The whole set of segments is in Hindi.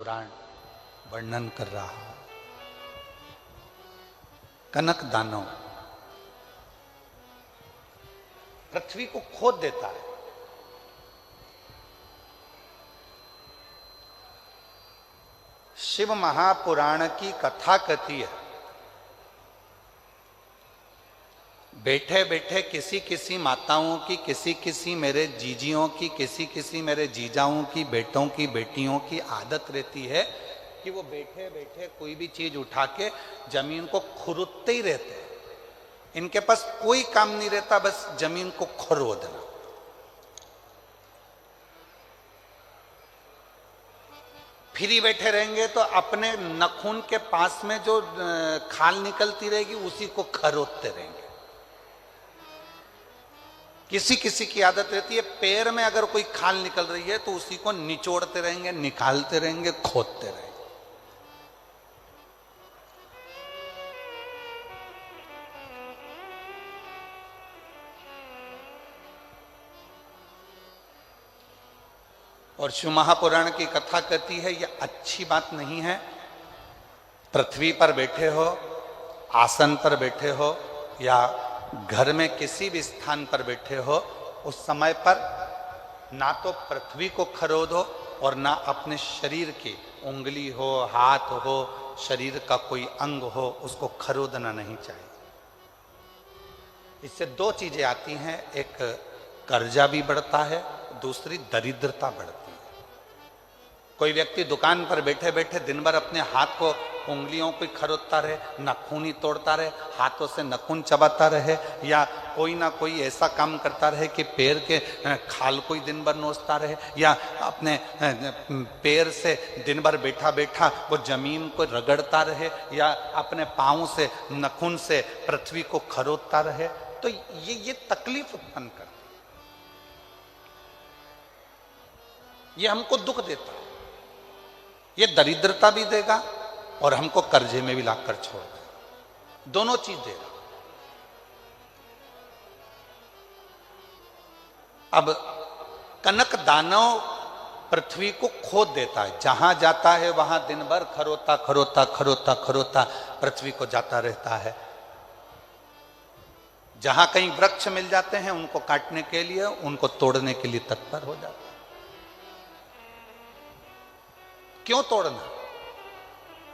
पुराण वर्णन कर रहा है। कनक दानव पृथ्वी को खोद देता है। शिव महापुराण की कथा कहती है, बैठे बैठे किसी किसी माताओं की, किसी किसी मेरे जीजियों की, किसी किसी मेरे जीजाओं की, बेटों की, बेटियों की आदत रहती है कि वो बैठे बैठे कोई भी चीज उठा के जमीन को खुरदते ही रहते हैं। इनके पास कोई काम नहीं रहता, बस जमीन को खुरदना। फ्री बैठे रहेंगे तो अपने नखून के पास में जो खाल निकलती रहेगी उसी को खरोदते रहेंगे। किसी किसी की आदत रहती है, पैर में अगर कोई खाल निकल रही है तो उसी को निचोड़ते रहेंगे, निकालते रहेंगे, खोदते रहेंगे। और शिव महापुराण की कथा कहती है यह अच्छी बात नहीं है। पृथ्वी पर बैठे हो, आसन पर बैठे हो या घर में किसी भी स्थान पर बैठे हो, उस समय पर ना तो पृथ्वी को खरोदो और ना अपने शरीर की उंगली हो, हाथ हो, शरीर का कोई अंग हो, उसको खरोदना नहीं चाहिए। इससे दो चीजें आती हैं, एक कर्जा भी बढ़ता है, दूसरी दरिद्रता बढ़ती है। कोई व्यक्ति दुकान पर बैठे बैठे दिन भर अपने हाथ को, उंगलियों को खरोदता रहे, नाखून ही तोड़ता रहे, हाथों से नाखून चबाता रहे, या कोई ना कोई ऐसा काम करता रहे कि पैर के खाल को ही दिन भर नोचता रहे, या अपने पैर से दिन भर बैठा बैठा वो जमीन को रगड़ता रहे, या अपने पाँव से, नाखून से पृथ्वी को खरोदता रहे, तो ये तकलीफ उत्पन्न करती है। ये हमको दुख देता है, ये दरिद्रता भी देगा और हमको कर्जे में भी लाकर छोड़ देगा। दोनों चीज देगा। अब कनक दानव पृथ्वी को खोद देता है, जहां जाता है वहां दिन भर खरोता खरोता खरोता खरोता पृथ्वी को जाता रहता है। जहां कहीं वृक्ष मिल जाते हैं उनको काटने के लिए, उनको तोड़ने के लिए तत्पर हो जाता है। क्यों तोड़ना?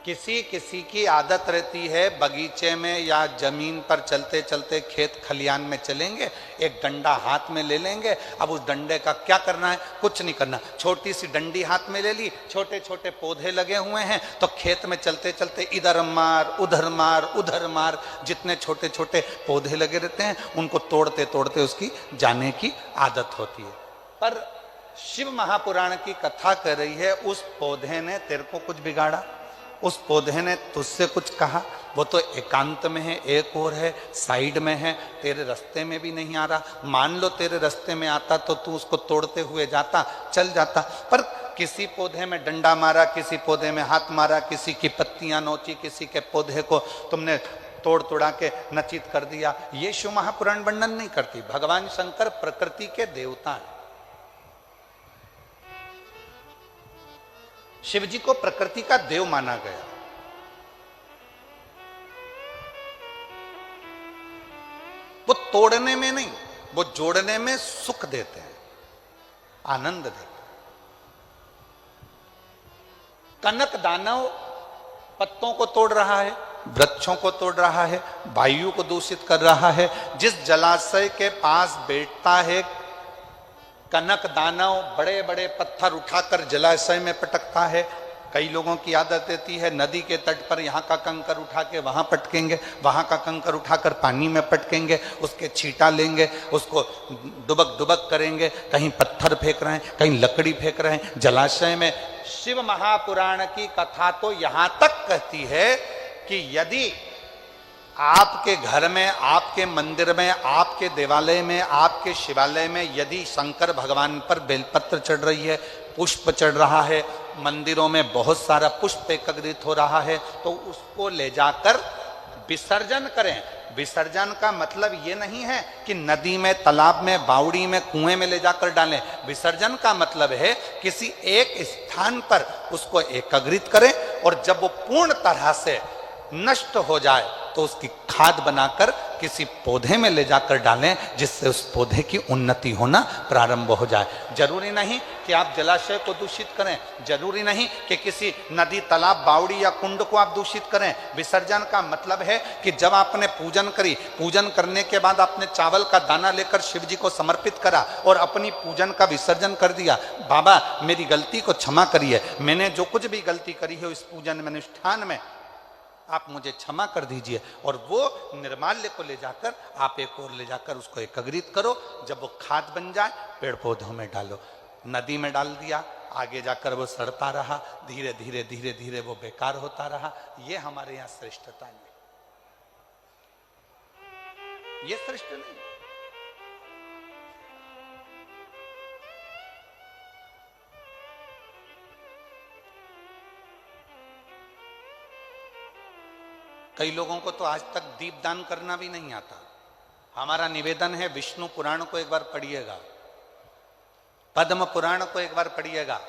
किसी किसी की आदत रहती है, बगीचे में या जमीन पर चलते चलते खेत खलियान में चलेंगे, एक डंडा हाथ में ले लेंगे। अब उस डंडे का क्या करना है? कुछ नहीं करना। छोटी सी डंडी हाथ में ले ली, छोटे छोटे पौधे लगे हुए हैं, तो खेत में चलते चलते इधर मार उधर मार उधर मार, जितने छोटे छोटे पौधे लगे रहते हैं उनको तोड़ते तोड़ते उसकी जाने की आदत होती है। पर शिव महापुराण की कथा कर रही है, उस पौधे ने तेरे को कुछ बिगाड़ा, उस पौधे ने तुझसे कुछ कहा? वो तो एकांत में है, एक और है, साइड में है, तेरे रास्ते में भी नहीं आ रहा। मान लो तेरे रास्ते में आता तो तू उसको तोड़ते हुए जाता, चल जाता। पर किसी पौधे में डंडा मारा, किसी पौधे में हाथ मारा, किसी की पत्तियां नोची, किसी के पौधे को तुमने तोड़ तोड़ा के नचित कर दिया। ये शिव महापुराण वर्णन नहीं करती। भगवान शंकर प्रकृति के देवता है। शिव जी को प्रकृति का देव माना गया। वो तोड़ने में नहीं, वो जोड़ने में सुख देते हैं, आनंद देते हैं। कनक दानव पत्तों को तोड़ रहा है, वृक्षों को तोड़ रहा है, वायु को दूषित कर रहा है। जिस जलाशय के पास बैठता है कनक दानव, बड़े बड़े पत्थर उठाकर जलाशय में पटकता है। कई लोगों की आदत रहती है, नदी के तट पर यहाँ का कंकर उठा के वहाँ पटकेंगे, वहाँ का कंकर उठाकर पानी में पटकेंगे, उसके छींटा लेंगे, उसको डुबक डुबक करेंगे। कहीं पत्थर फेंक रहे हैं, कहीं लकड़ी फेंक रहे हैं जलाशय में। शिव महापुराण की कथा तो यहाँ तक कहती है कि यदि आपके घर में, आपके मंदिर में, आपके देवालय में, आपके शिवालय में यदि शंकर भगवान पर बेलपत्र चढ़ रही है, पुष्प चढ़ रहा है, मंदिरों में बहुत सारा पुष्प एकत्रित हो रहा है, तो उसको ले जाकर विसर्जन करें। विसर्जन का मतलब ये नहीं है कि नदी में, तालाब में, बावड़ी में, कुएं में ले जाकर डालें। विसर्जन का मतलब है किसी एक स्थान पर उसको एकत्रित करें और जब वो पूर्ण तरह से नष्ट हो जाए तो उसकी खाद बनाकर किसी पौधे में ले जाकर डालें, जिससे उस पौधे की उन्नति होना प्रारंभ हो जाए। जरूरी नहीं कि आप जलाशय को दूषित करें, जरूरी नहीं कि किसी नदी, तालाब, बावड़ी या कुंड को आप दूषित करें। विसर्जन का मतलब है कि जब आपने पूजन करी, पूजन करने के बाद आपने चावल का दाना लेकर शिव जी को समर्पित करा और अपनी पूजन का विसर्जन कर दिया, बाबा मेरी गलती को क्षमा करिए, मैंने जो कुछ भी गलती करी है इस पूजन में, अनुष्ठान में, आप मुझे क्षमा कर दीजिए। और वो निर्माल्य को ले जाकर आप एक और ले जाकर उसको एकत्रित करो। जब वो खाद बन जाए पेड़ पौधों में डालो। नदी में डाल दिया, आगे जाकर वो सड़ता रहा, धीरे धीरे धीरे धीरे वो बेकार होता रहा। ये हमारे यहाँ श्रेष्ठता नहीं, ये श्रेष्ठ नहीं। कई लोगों को तो आज तक दीपदान करना भी नहीं आता। हमारा निवेदन है विष्णु पुराण को एक बार पढ़िएगा, पद्म पुराण को एक बार पढ़िएगा,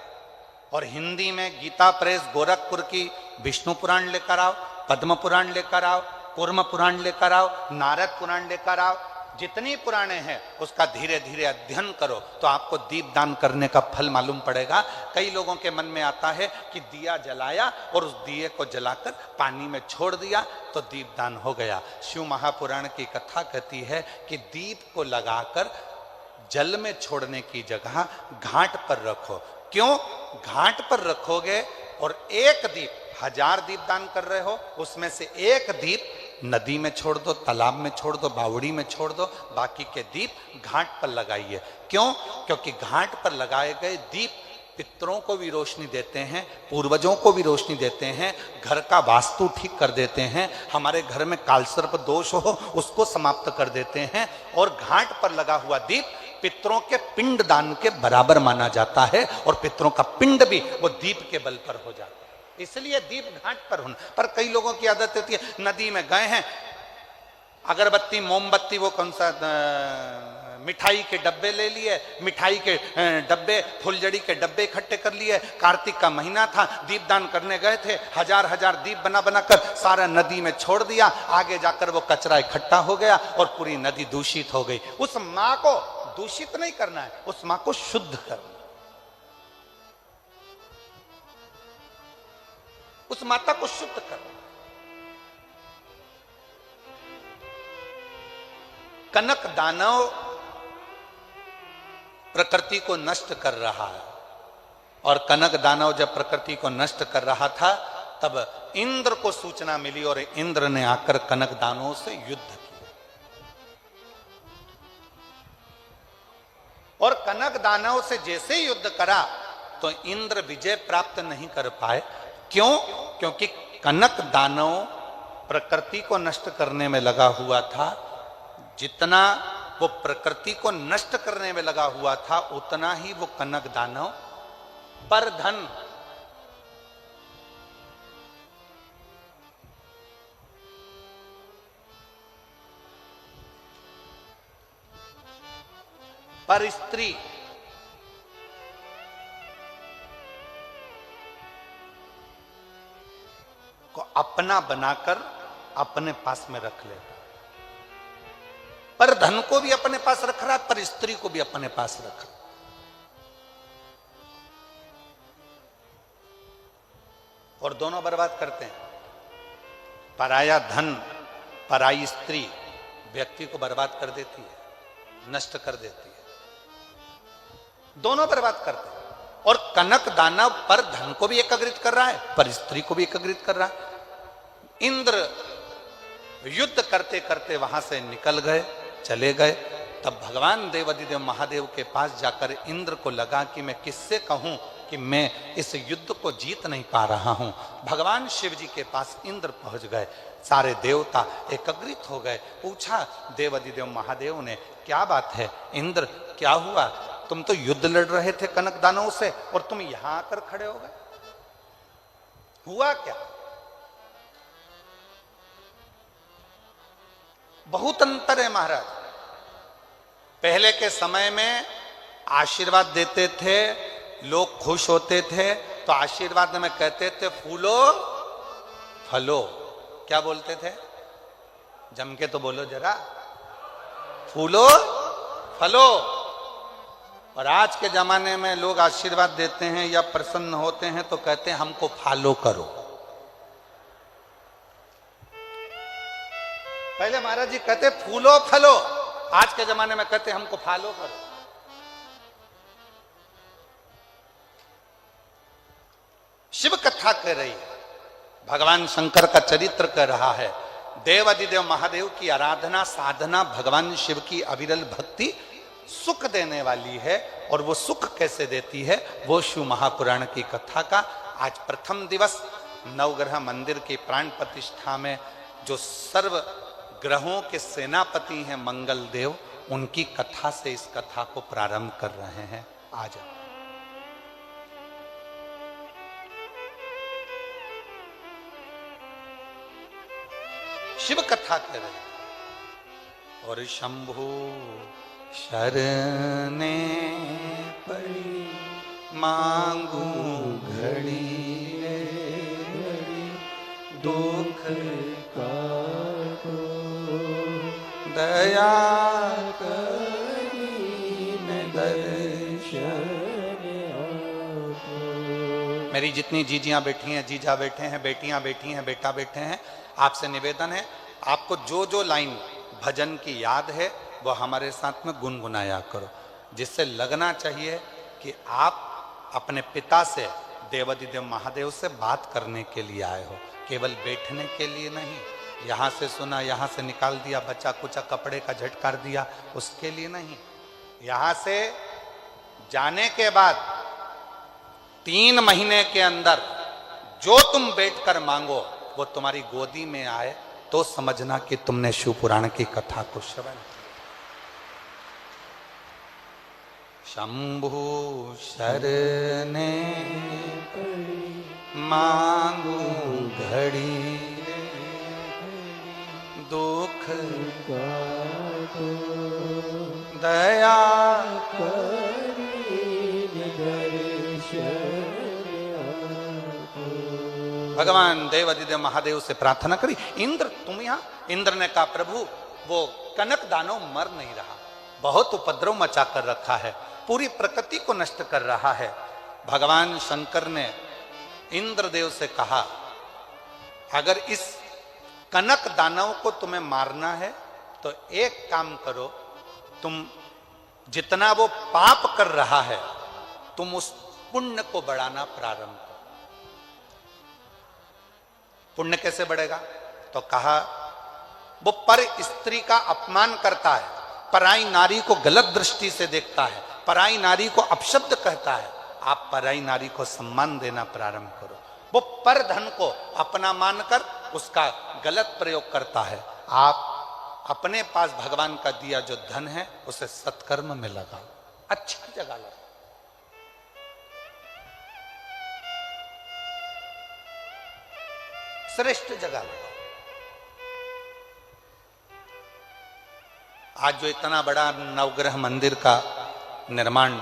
और हिंदी में गीता प्रेस गोरखपुर की विष्णु पुराण लेकर आओ, पद्म पुराण लेकर आओ, कूर्म पुराण लेकर आओ, नारद पुराण लेकर आओ। जितनी पुराणे हैं उसका धीरे धीरे अध्ययन करो तो आपको दीपदान करने का फल मालूम पड़ेगा। कई लोगों के मन में आता है कि दिया जलाया और उस दिए को जलाकर पानी में छोड़ दिया तो दीपदान हो गया। शिव महापुराण की कथा कहती है कि दीप को लगाकर जल में छोड़ने की जगह घाट पर रखो। क्यों? घाट पर रखोगे और एक दीप, 1000 दीप दान कर रहे हो, उसमें से एक दीप नदी में छोड़ दो, तालाब में छोड़ दो, बावड़ी में छोड़ दो, बाकी के दीप घाट पर लगाइए। क्यों? क्योंकि घाट पर लगाए गए दीप पितरों को भी रोशनी देते हैं, पूर्वजों को भी रोशनी देते हैं, घर का वास्तु ठीक कर देते हैं, हमारे घर में कालसर्प दोष हो उसको समाप्त कर देते हैं। और घाट पर लगा हुआ दीप पितरों के पिंड दान के बराबर माना जाता है और पितरों का पिंड भी वो दीप के बल पर हो जाता है। इसलिए दीप घाट पर होना। पर कई लोगों की आदत होती है, नदी में गए हैं, अगरबत्ती, मोमबत्ती, वो कौन सा मिठाई के डब्बे ले लिए, मिठाई के डब्बे, फुलझड़ी के डब्बे इकट्ठे कर लिए। कार्तिक का महीना था, दीपदान करने गए थे, 1000 दीप बना बनाकर सारा नदी में छोड़ दिया। आगे जाकर वो कचरा इकट्ठा हो गया और पूरी नदी दूषित हो गई। उस माँ को दूषित नहीं करना है, उस माँ को शुद्ध करना, उस माता को शुद्ध करना। कनक दानव प्रकृति को नष्ट कर रहा है, और कनक दानव जब प्रकृति को नष्ट कर रहा था तब इंद्र को सूचना मिली और इंद्र ने आकर कनक दानवों से युद्ध किया। और कनक दानव से जैसे युद्ध करा तो इंद्र विजय प्राप्त नहीं कर पाए। क्यों? क्योंकि कनक दानव प्रकृति को नष्ट करने में लगा हुआ था। जितना वो प्रकृति को नष्ट करने में लगा हुआ था उतना ही वो कनक दानव पर धन, पर स्त्री, को अपना बनाकर अपने पास में रख लेता। पर धन को भी अपने पास रख रहा है, पर स्त्री को भी अपने पास रख रहा। और दोनों बर्बाद करते हैं। पराया धन, पराई स्त्री व्यक्ति को बर्बाद कर देती है, नष्ट कर देती है। दोनों बर्बाद करते हैं। और कनक दानव पर धन को भी एकत्रित कर रहा है, पर स्त्री को भी एकत्रित कर रहा है। इंद्र युद्ध करते करते वहां से निकल गए, चले गए। तब भगवान देवाधिदेव महादेव के पास जाकर इंद्र को लगा कि मैं किससे कहूं कि मैं इस युद्ध को जीत नहीं पा रहा हूं। भगवान शिव जी के पास इंद्र पहुंच गए, सारे देवता एकत्रित हो गए। पूछा देवाधिदेव महादेव ने, क्या बात है इंद्र, क्या हुआ? तुम तो युद्ध लड़ रहे थे कनक दानवों से और तुम यहां आकर खड़े हो गए, हुआ क्या? बहुत अंतर है महाराज। पहले के समय में आशीर्वाद देते थे, लोग खुश होते थे, तो आशीर्वाद में कहते थे फूलो फलो। क्या बोलते थे? जम के तो बोलो जरा, फूलो फलो। और आज के जमाने में लोग आशीर्वाद देते हैं या प्रसन्न होते हैं तो कहते हैं हमको फॉलो करो। पहले महाराज जी कहते फूलो फलो, आज के जमाने में कहते हमको फॉलो करो। शिव कथा कह रही है, भगवान शंकर का चरित्र कह रहा है। देव अधिदेव महादेव की आराधना साधना भगवान शिव की अविरल भक्ति सुख देने वाली है। और वो सुख कैसे देती है, वो शिव महापुराण की कथा का आज प्रथम दिवस नवग्रह मंदिर की प्राण प्रतिष्ठा में जो सर्व ग्रहों के सेनापति हैं मंगल देव, उनकी कथा से इस कथा को प्रारंभ कर रहे हैं। आज शिव कथा कर रहे हैं। और शंभु शरणे पड़ी मांगू घड़ी दुख दया मेरी जितनी जीजियां बैठी हैं, जीजा बैठे हैं, बेटियां बैठी हैं, बेटा बैठे हैं, आपसे निवेदन है आपको जो जो लाइन भजन की याद है वो हमारे साथ में गुनगुनाया करो, जिससे लगना चाहिए कि आप अपने पिता से देवाधिदेव महादेव से बात करने के लिए आए हो, केवल बैठने के लिए नहीं। यहाँ से सुना, यहाँ से निकाल दिया, बच्चा कुचा कपड़े का झटकार दिया, उसके लिए नहीं। यहाँ से जाने के बाद 3 महीने के अंदर जो तुम बैठकर मांगो वो तुम्हारी गोदी में आए तो समझना कि तुमने शिव पुराण की कथा को श्रवण। शंभु शरणे मांगू घड़ी दुख दया भगवान देवाधिदेव महादेव से प्रार्थना करी। इंद्र तुम यहाँ? इंद्र ने कहा प्रभु वो कनक दानव मर नहीं रहा, बहुत उपद्रव मचा कर रखा है, पूरी प्रकृति को नष्ट कर रहा है। भगवान शंकर ने इंद्रदेव से कहा अगर इस कनक दानव को तुम्हें मारना है तो एक काम करो, तुम जितना वो पाप कर रहा है तुम उस पुण्य को बढ़ाना प्रारंभ करो। पुण्य कैसे बढ़ेगा? तो कहा वो पर स्त्री का अपमान करता है, पराई नारी को गलत दृष्टि से देखता है, पराई नारी को अपशब्द कहता है, आप पराई नारी को सम्मान देना प्रारंभ करो। वो पर धन को अपना मानकर उसका गलत प्रयोग करता है, आप अपने पास भगवान का दिया जो धन है उसे सत्कर्म में लगाओ, अच्छी जगह लगाओ। श्रेष्ठ जगह लगाओ। आज जो इतना बड़ा नवग्रह मंदिर का निर्माण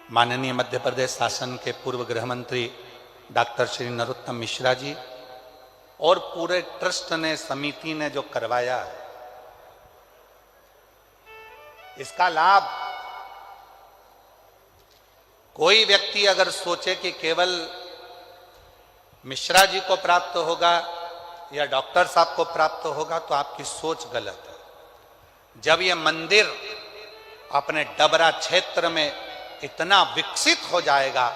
माननीय मध्य प्रदेश शासन के पूर्व गृह मंत्री डॉक्टर श्री नरोत्तम मिश्रा जी और पूरे ट्रस्ट ने, समिति ने जो करवाया है, इसका लाभ कोई व्यक्ति अगर सोचे कि केवल मिश्रा जी को प्राप्त होगा या डॉक्टर साहब को प्राप्त होगा तो आपकी सोच गलत है। जब यह मंदिर अपने डबरा क्षेत्र में इतना विकसित हो जाएगा,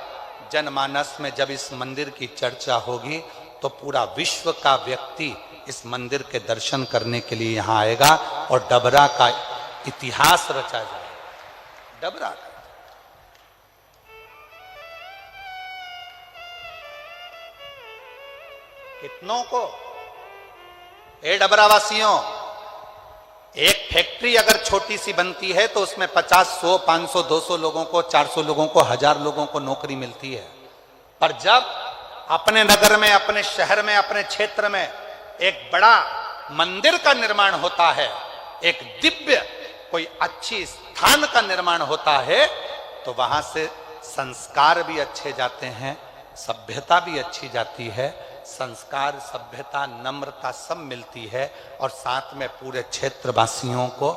जनमानस में जब इस मंदिर की चर्चा होगी तो पूरा विश्व का व्यक्ति इस मंदिर के दर्शन करने के लिए यहां आएगा और डबरा का इतिहास रचा जाएगा। डबरा का कितनों को, ए डबरावासियों, एक फैक्ट्री अगर छोटी सी बनती है तो उसमें 50, 100, 500, 200 लोगों को, 400 लोगों को, 1000 लोगों को नौकरी मिलती है। पर जब अपने नगर में, अपने शहर में, अपने क्षेत्र में एक बड़ा मंदिर का निर्माण होता है, एक दिव्य कोई अच्छी स्थान का निर्माण होता है, तो वहां से संस्कार भी अच्छे जाते हैं, सभ्यता भी अच्छी जाती है। संस्कार, सभ्यता, नम्रता सब मिलती है। और साथ में पूरे क्षेत्रवासियों को,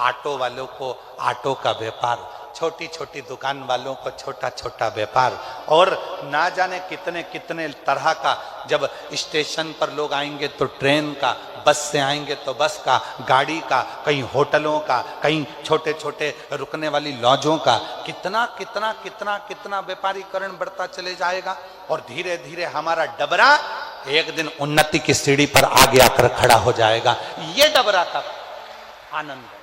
ऑटो वालों को ऑटो का व्यापार, छोटी छोटी दुकान वालों को छोटा छोटा व्यापार, और ना जाने कितने कितने तरह का, जब स्टेशन पर लोग आएंगे तो ट्रेन का, बस से आएंगे तो बस का, गाड़ी का, कहीं होटलों का, कहीं छोटे छोटे रुकने वाली लॉजों का, कितना कितना कितना कितना व्यापारीकरण बढ़ता चले जाएगा। और धीरे धीरे हमारा डबरा एक दिन उन्नति की सीढ़ी पर आगे आकर खड़ा हो जाएगा। ये डबरा का आनंद है।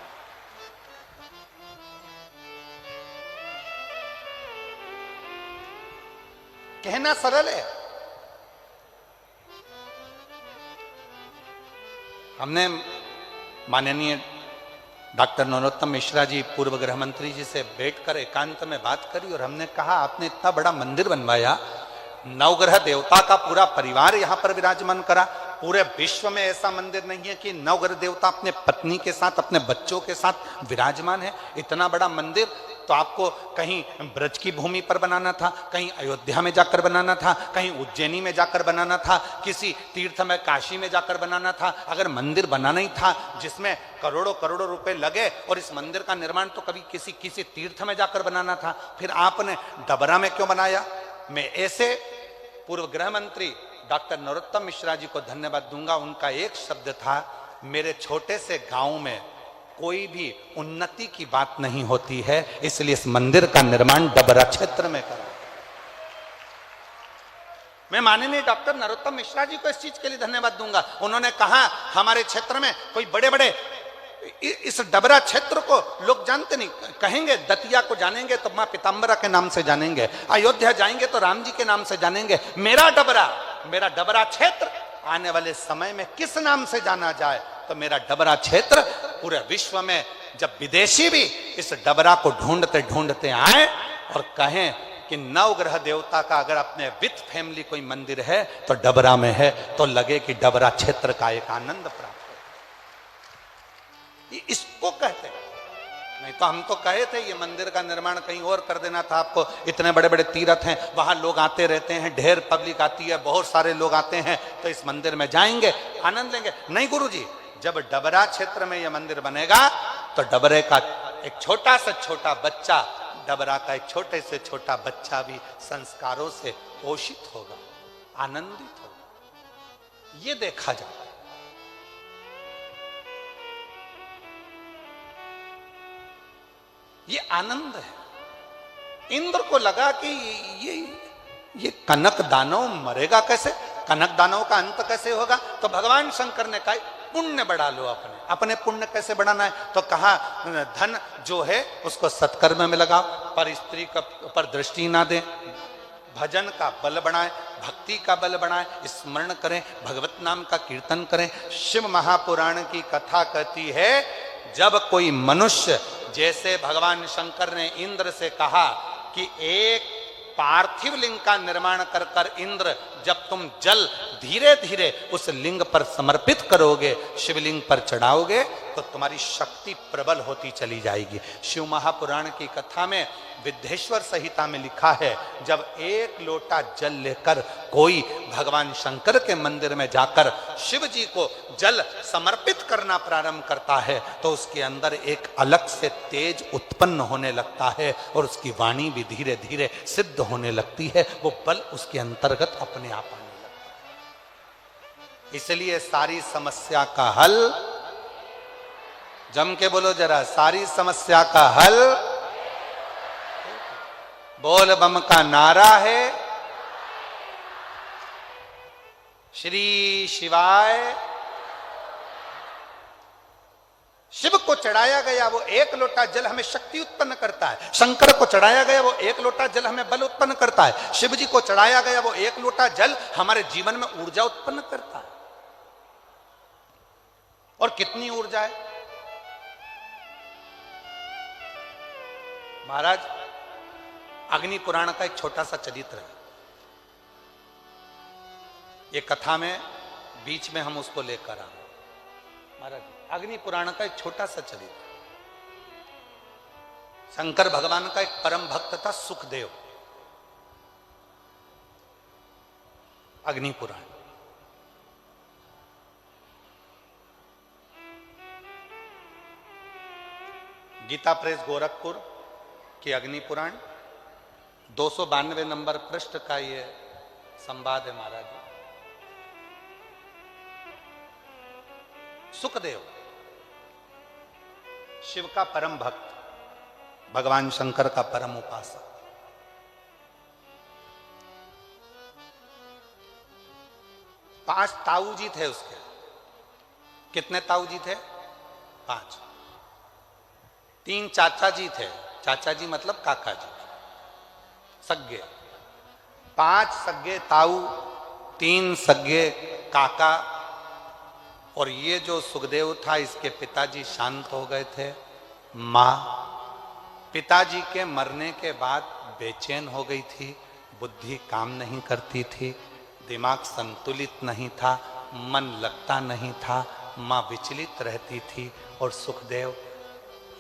कहना सरल है। हमने माननीय डॉक्टर नरोत्तम मिश्रा जी, पूर्व गृह मंत्री जी से बैठकर एकांत में बात करी और हमने कहा, आपने इतना बड़ा मंदिर बनवाया, नवग्रह देवता का पूरा परिवार यहां पर विराजमान करा। पूरे विश्व में ऐसा मंदिर नहीं है कि नवग्रह देवता अपने पत्नी के साथ, अपने बच्चों के साथ विराजमान है। इतना बड़ा मंदिर तो आपको कहीं ब्रज की भूमि पर बनाना था, कहीं अयोध्या में जाकर बनाना था, कहीं उज्जैनी में जाकर बनाना था, किसी तीर्थ में काशी में जाकर बनाना था। अगर मंदिर बनाना ही था जिसमें करोड़ों करोड़ों रुपए लगे, और इस मंदिर का निर्माण तो कभी किसी किसी तीर्थ में जाकर बनाना था, फिर आपने डबरा में क्यों बनाया? मैं ऐसे पूर्व गृह मंत्री डॉक्टर नरोत्तम मिश्रा जी को धन्यवाद दूंगा। उनका एक शब्द था, मेरे छोटे से गांव में कोई भी उन्नति की बात नहीं होती है, इसलिए इस मंदिर का निर्माण डबरा क्षेत्र में करा। मैं माननीय डॉक्टर नरोत्तम मिश्रा जी को इस चीज के लिए धन्यवाद दूंगा। उन्होंने कहा, हमारे क्षेत्र में कोई बड़े बड़े, इस डबरा क्षेत्र को लोग जानते नहीं, कहेंगे दतिया को जानेंगे तो मां पीताम्बरा के नाम से जानेंगे, अयोध्या जाएंगे तो राम जी के नाम से जानेंगे। मेरा डबरा क्षेत्र आने वाले समय में किस नाम से जाना जाए? तो मेरा डबरा क्षेत्र पूरे विश्व में, जब विदेशी भी इस डबरा को ढूंढते ढूंढते आए और कहें कि नवग्रह देवता का अगर अपने विथ फैमिली कोई मंदिर है तो डबरा में है, तो लगे कि डबरा क्षेत्र का एक आनंद प्राप्त हो। इसको कहते हैं। नहीं तो हम तो कहे थे ये मंदिर का निर्माण कहीं और कर देना था आपको। इतने बड़े बड़े तीर्थ हैं, वहां लोग आते रहते हैं, ढेर पब्लिक आती है, बहुत सारे लोग आते हैं, तो इस मंदिर में जाएंगे, आनंद लेंगे। नहीं गुरुजी, जब डबरा क्षेत्र में यह मंदिर बनेगा तो डबरे का एक छोटा से छोटा बच्चा, डबरा का एक छोटे से छोटा बच्चा भी संस्कारों से पोषित होगा, आनंदित होगा। ये देखा जाता है। ये आनंद है। इंद्र को लगा कि ये कनक दानव मरेगा कैसे, कनक दानव का अंत कैसे होगा? तो भगवान शंकर ने कहा, पुण्य बढ़ा लो, अपने पुण्य कैसे बढ़ाना है? तो कहा, धन जो है उसको सत्कर्म में लगाओ, पर स्त्री का पर दृष्टि ना दे, भजन का बल बढ़ाएं, भक्ति का बल बढ़ाएं, स्मरण करें, भगवत नाम का कीर्तन करें। शिव महापुराण की कथा कहती है, जब कोई मनुष्य, जैसे भगवान शंकर ने इंद्र से कहा कि एक पार्थिव लिंग का निर्माण कर कर इंद्र, जब तुम जल धीरे धीरे उस लिंग पर समर्पित करोगे, शिवलिंग पर चढ़ाओगे, तो तुम्हारी शक्ति प्रबल होती चली जाएगी। शिव महापुराण की कथा में, विद्येश्वर संहिता में लिखा है, जब एक लोटा जल लेकर कोई भगवान शंकर के मंदिर में जाकर शिव जी को जल समर्पित करना प्रारंभ करता है, तो उसके अंदर एक अलग से तेज उत्पन्न होने लगता है और उसकी वाणी भी धीरे धीरे सिद्ध होने लगती है। वो बल उसके अंतर्गत अपने आप आने लगता है। इसलिए सारी समस्या का हल, जम के बोलो जरा, सारी समस्या का हल बोल बम का नारा है, श्री शिवाय। शिव को चढ़ाया गया वो एक लोटा जल हमें शक्ति उत्पन्न करता है, शंकर को चढ़ाया गया वो एक लोटा जल हमें बल उत्पन्न करता है, शिव जी को चढ़ाया गया वो एक लोटा जल हमारे जीवन में ऊर्जा उत्पन्न करता है। और कितनी ऊर्जा है महाराज। अग्नि पुराण का एक छोटा सा चरित्र है, ये कथा में बीच में हम उसको लेकर आए। महाराज अग्नि पुराण का एक छोटा सा चरित्र। शंकर भगवान का एक परम भक्त था सुखदेव। अग्नि पुराण गीता प्रेस गोरखपुर की अग्नि पुराण 292 नंबर पृष्ठ का ये संवाद है महाराज। सुखदेव शिव का परम भक्त, भगवान शंकर का परम उपासक। पांच ताऊ जी थे उसके। कितने ताऊ जी थे? 5। 3 चाचा जी थे। चाचा जी मतलब काका जी, सग्गे। 5 सग्गे ताऊ, 3 सग्गे काका। और ये जो सुखदेव था इसके पिताजी शांत हो गए थे। मां पिताजी के मरने के बाद बेचैन हो गई थी, बुद्धि काम नहीं करती थी, दिमाग संतुलित नहीं था, मन लगता नहीं था, मां विचलित रहती थी। और सुखदेव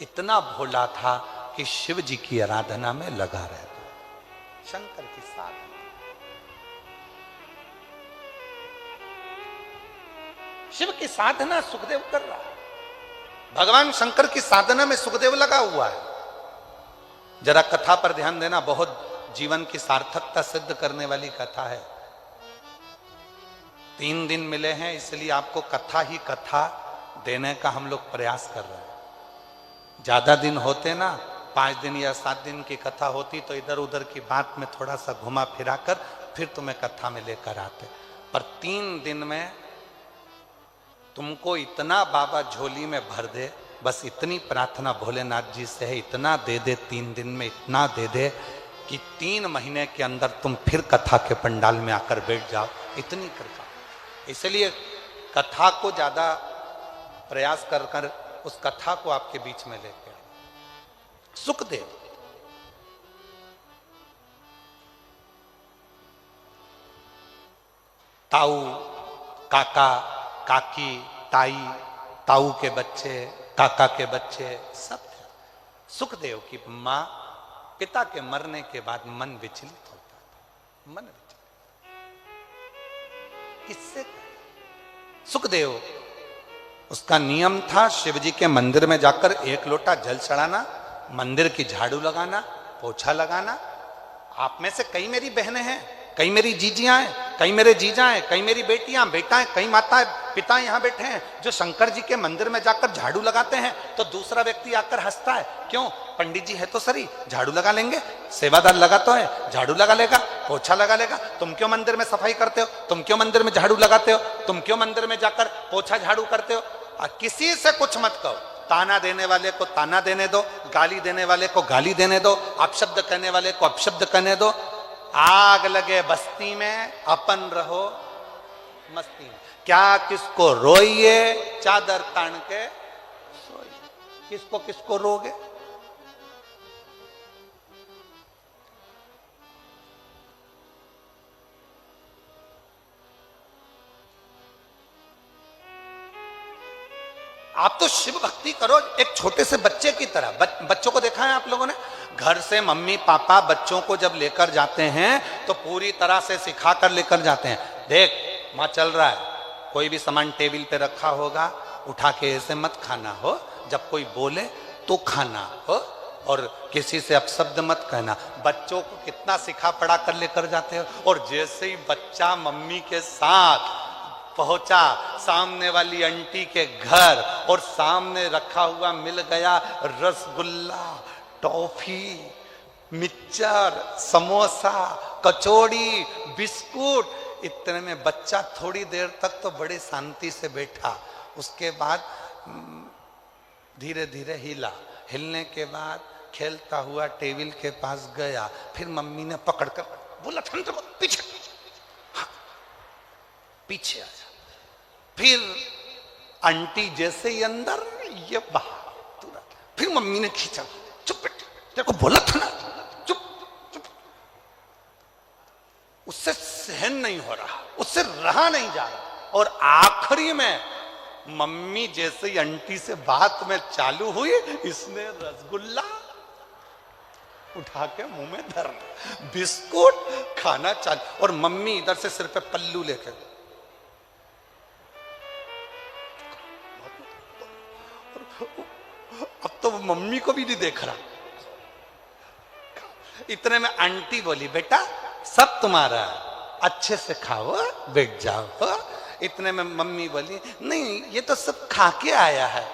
इतना भोला था कि शिव जी की आराधना में लगा रहता, शंकर की साधना। शिव की साधना सुखदेव कर रहा है, भगवान शंकर की साधना में सुखदेव लगा हुआ है। जरा कथा पर ध्यान देना, बहुत जीवन की सार्थकता सिद्ध करने वाली कथा है। 3 दिन मिले हैं इसलिए आपको कथा ही कथा देने का हम लोग प्रयास कर रहे हैं। ज्यादा दिन होते ना, 5 दिन या 7 दिन की कथा होती तो इधर उधर की बात में थोड़ा सा घुमा फिरा कर फिर तुम्हें कथा में लेकर आते। पर 3 दिन में तुमको इतना बाबा झोली में भर दे, बस इतनी प्रार्थना भोलेनाथ जी से है, इतना दे दे 3 दिन में, इतना दे दे कि 3 महीने के अंदर तुम फिर कथा के पंडाल में आकर बैठ जाओ, इतनी कृपा। इसलिए कथा को ज्यादा प्रयास कर कर उस कथा को आपके बीच में लेके आए। सुखदेव ताऊ, काका, काकी, ताई, ताऊ के बच्चे, काका के बच्चे सब थे। सुखदेव की मां पिता के मरने के बाद मन विचलित होता था, मन विचलित। किससे? सुखदेव उसका नियम था शिवजी के मंदिर में जाकर 1 लोटा जल चढ़ाना, मंदिर की झाड़ू लगाना, पोछा लगाना। आप में से कई मेरी बहनें हैं, कई मेरी जीजियां हैं, कई मेरे जीजा हैं, कई मेरी बेटियां बेटा हैं, कई माताएं पिता यहां बैठे हैं जो शंकर जी के मंदिर में जाकर झाड़ू लगाते हैं तो दूसरा व्यक्ति आकर हंसता है। क्यों? पंडित जी है तो सही, झाड़ू लगा लेंगे, सेवादार लगा तो है, झाड़ू लगा लेगा, पोछा लगा लेगा। तुम क्यों मंदिर में सफाई करते हो? तुम क्यों मंदिर में झाड़ू लगाते हो? तुम क्यों मंदिर में जाकर पोछा झाड़ू करते हो? किसी से कुछ मत कहो। ताना देने वाले को ताना देने दो, गाली देने वाले को गाली देने दो, अपशब्द कहने वाले को अपशब्द कहने दो। आग लगे बस्ती में, अपन रहो मस्ती में। क्या किसको रोइए, चादर तान के सोइए। किसको किसको रोगे? आप तो शिव भक्ति करो एक छोटे से बच्चे की तरह। बच्चों को देखा है आप लोगों ने? घर से मम्मी पापा बच्चों को जब लेकर जाते हैं तो पूरी तरह से सिखा कर लेकर जाते हैं। देख मां चल रहा है, कोई भी सामान टेबल पे रखा होगा उठा के ऐसे मत खाना हो, जब कोई बोले तो खाना हो, और किसी से अपशब्द मत कहना। बच्चों को कितना सिखा पढ़ा कर लेकर जाते हो। और जैसे ही बच्चा मम्मी के साथ पहुंचा सामने वाली आंटी के घर और सामने रखा हुआ मिल गया रसगुल्ला, टॉफी, मिक्सचर, समोसा, कचौड़ी, बिस्कुट, इतने में बच्चा थोड़ी देर तक तो बड़े शांति से बैठा। उसके बाद धीरे धीरे हिला, हिलने के बाद खेलता हुआ टेबल के पास गया। फिर मम्मी ने पकड़कर बोला पीछे, हाँ, पीछे आया। फिर आंटी जैसे ही अंदर, ये बाहर तुरंत। फिर मम्मी ने खींचा, चुप बेटे, तेरे को बोला था ना, चुप चुप। उससे सहन नहीं हो रहा, उससे रहा नहीं जा रहा। और आखिरी में मम्मी जैसे ही आंटी से बात में चालू हुई, इसने रसगुल्ला उठा के मुंह में धर, बिस्कुट खाना चालू, और मम्मी इधर से सिर पे पल्लू लेके। अब तो मम्मी को भी नहीं देख रहा। इतने में आंटी बोली, बेटा सब तुम्हारा, अच्छे से खाओ, बैठ जाओ। इतने में मम्मी बोली, नहीं ये तो सब खा के आया है।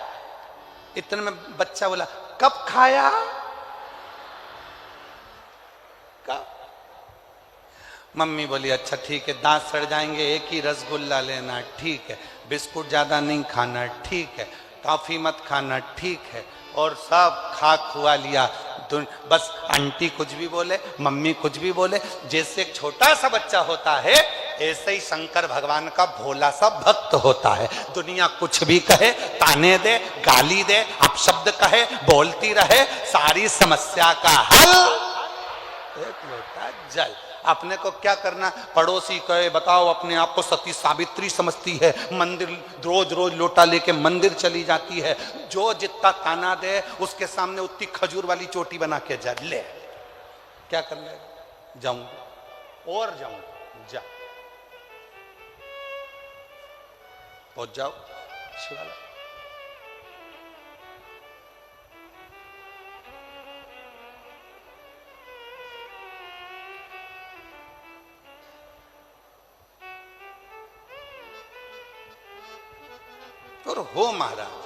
इतने में बच्चा बोला, कब खाया? कब? मम्मी बोली, अच्छा ठीक है, दांत सड़ जाएंगे, एक ही रसगुल्ला लेना, ठीक है, बिस्कुट ज्यादा नहीं खाना, ठीक है, टॉफी मत खाना, ठीक है। और सब खा खुआ लिया। बस आंटी कुछ भी बोले, मम्मी कुछ भी बोले, जैसे एक छोटा सा बच्चा होता है, ऐसे ही शंकर भगवान का भोला सा भक्त होता है। दुनिया कुछ भी कहे, ताने दे, गाली दे, अपशब्द कहे, बोलती रहे, सारी समस्या का हल एक लोटा जल। अपने को क्या करना? पड़ोसी कहे, बताओ, अपने आप को सती सावित्री समझती है, मंदिर रोज रोज लोटा लेके मंदिर चली जाती है, जो जितना ताना दे उसके सामने उतनी खजूर वाली चोटी बना के जा ले। क्या कर ले? जाऊं और जाऊं, जा पहुंच जाओ शिवालय। और हो महाराज,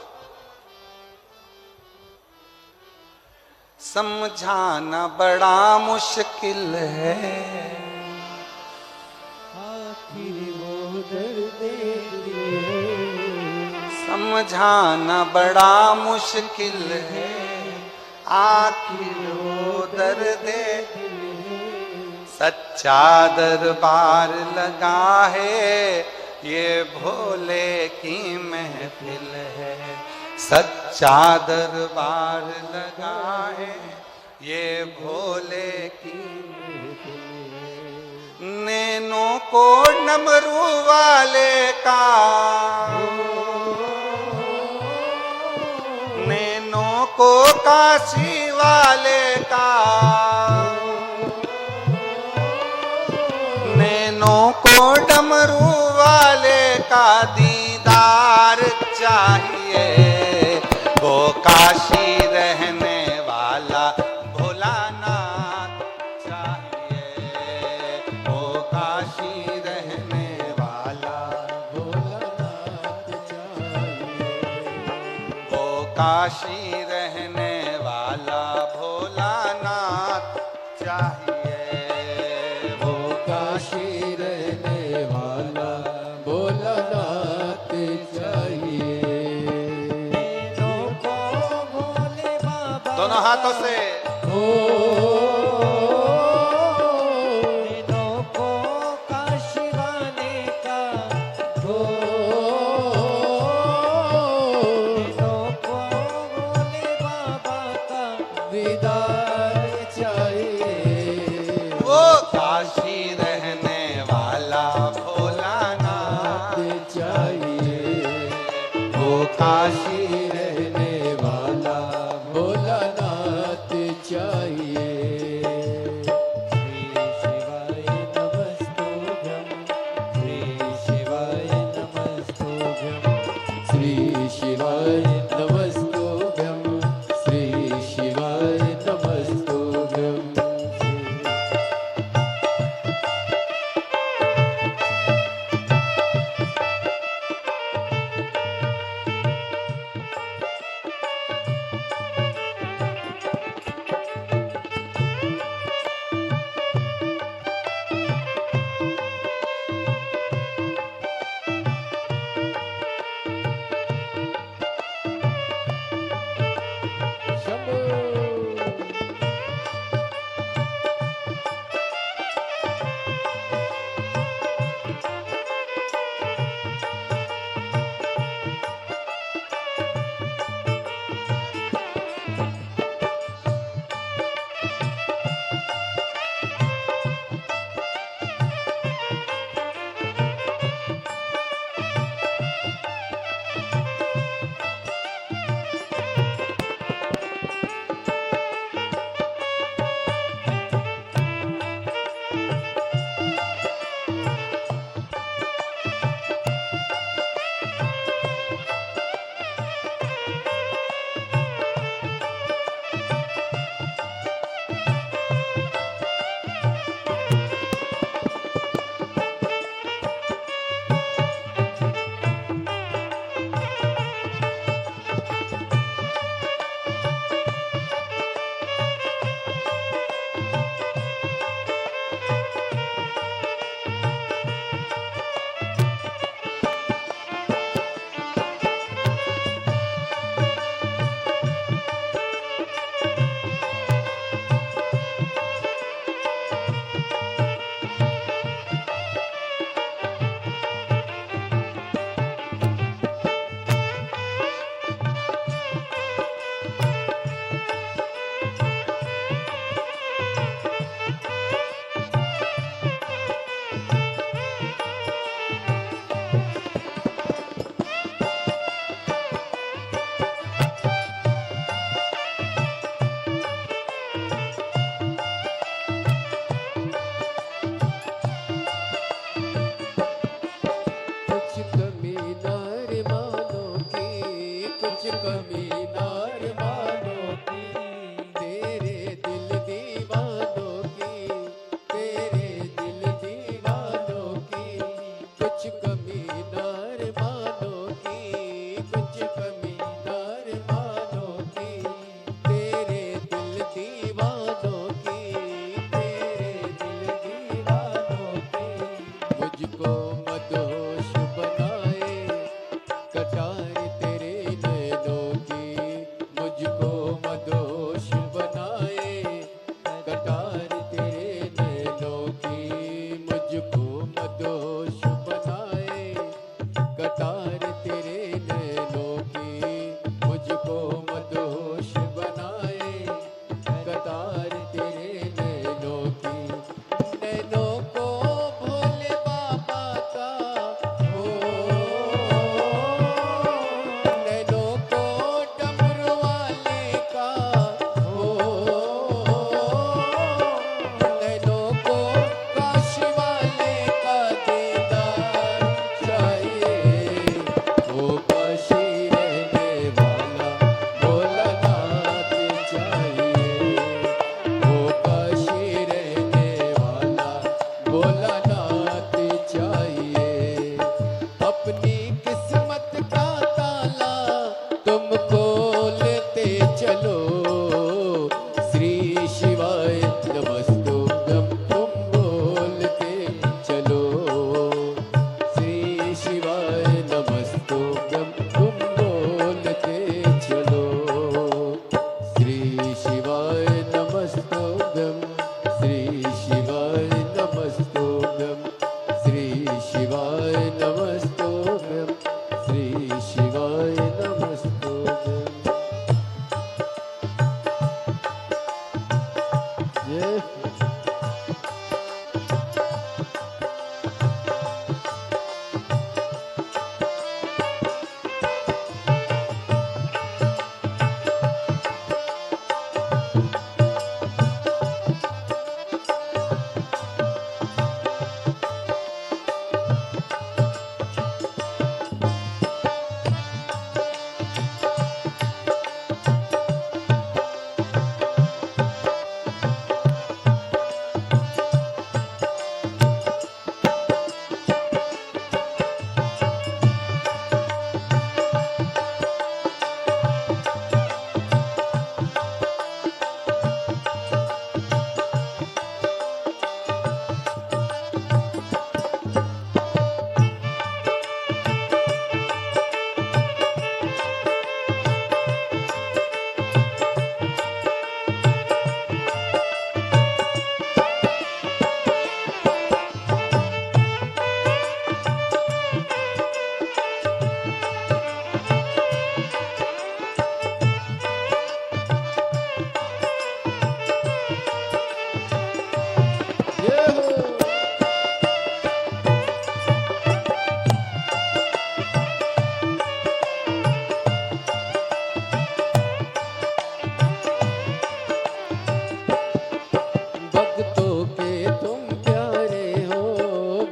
समझाना बड़ा मुश्किल है, आखिर वो दर्द दिए, समझाना बड़ा मुश्किल है, आखिर वो दर्द सच्चा दरबार लगा है, ये भोले की महफिल है। सच्चा दरबार लगा है, ये भोले की महफिल है। नैनों को डमरू वाले का, नैनों को काशी वाले का, नैनों को डमरू वाले का दीदार चाहिए, वो काशी रहने वाला भोलानाथ चाहिए, वो काशी रहने वाला भोलानाथ चाहिए, वो काशी रहने वाला भोलानाथ चाहिए, वो काशी रहने वाला भोलानाथ चाहिए। भोले बाबा दोनों हाथों से हो, दिनों को काशी वाले का हो, दिनों को भोले बाबा का दीदार चाहिए, वो काशी रहने वाला भोलानाथ चाहिए, वो काशी रहने वाला भोलानाथ चाहिए। श्री शिवाय नमस्तुभ्यं, श्री शिवाय नमस्तुभ्यं, श्री शिवाय नमस्तुभ्यं, श्री शिवाय नमस्तुभ्यं।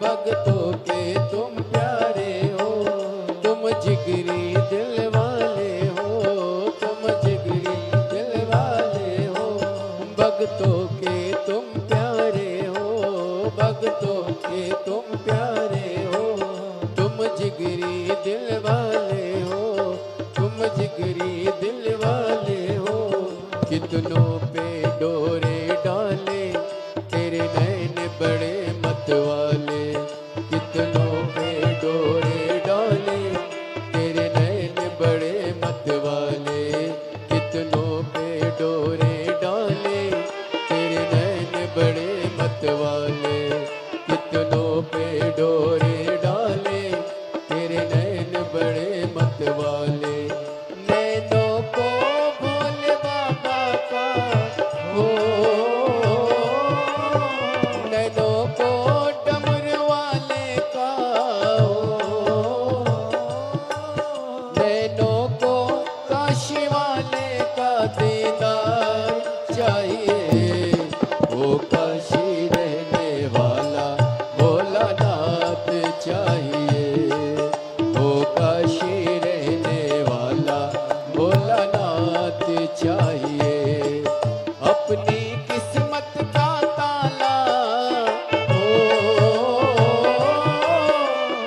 भक्तों के तुम प्यारे हो, तुम जिगरी दिल वाले हो, तुम जिगरी दिल वाले हो, भक्तों के तुम प्यारे हो, भक्तों के तुम प्यारे हो, तुम जिगरी दिल वाले हो, तुम जिगरी दिल वाले हो। कितनों पे डोरे डाले तेरे नैन बड़े मत वाले, कितनों पे डोरे डाले तेरे नैन बड़े मत वाले, कितनों पे डोरे डाले तेरे नैन बड़े मत वाले, कितनों पे डोरे डाले तेरे नैन बड़े मत वाले। नैनों को भोले बाबा का हो, नैनों को डमरू वाले का हो, नैनों को काशी वाले का दीदार चाहिए, वो काशी रहने वाला भोलानाथ चाहिए, वो काशी रहने वाला भोलानाथ चाहिए। अपनी किस्मत का ताला हो,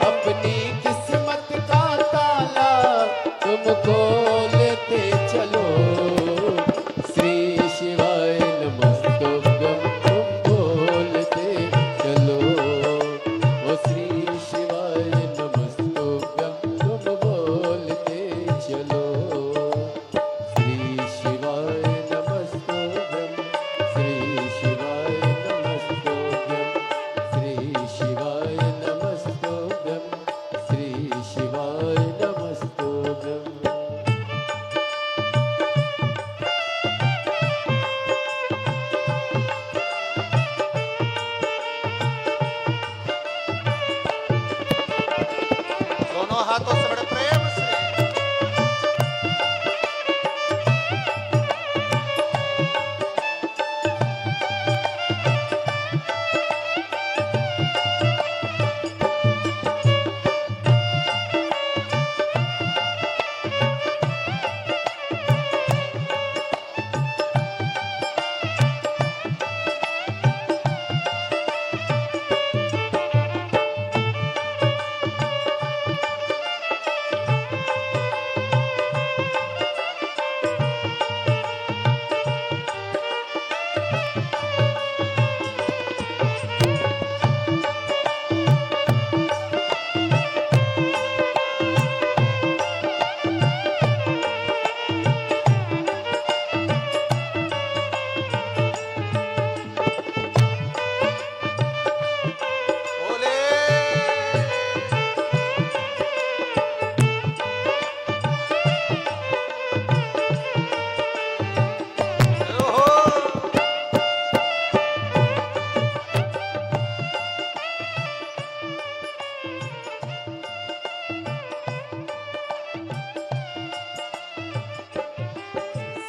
अपनी किस्मत का ताला तुम खोलते चलो, श्री शिवाय नमस्तुभ्यं तुम बोलते चलो, ओ श्री शिवाय नमस्तुभ्यं तुम बोलते चलो, श्री शिवाय नमस्तुभ्यं, श्री शिवाय नमस्तुभ्यं, श्री शिवाय नमस्तुभ्यं, श्री शिवाय नमस्तुभ्यं। दोनों हाथों से बड़े प्रेम से बोले ओहो।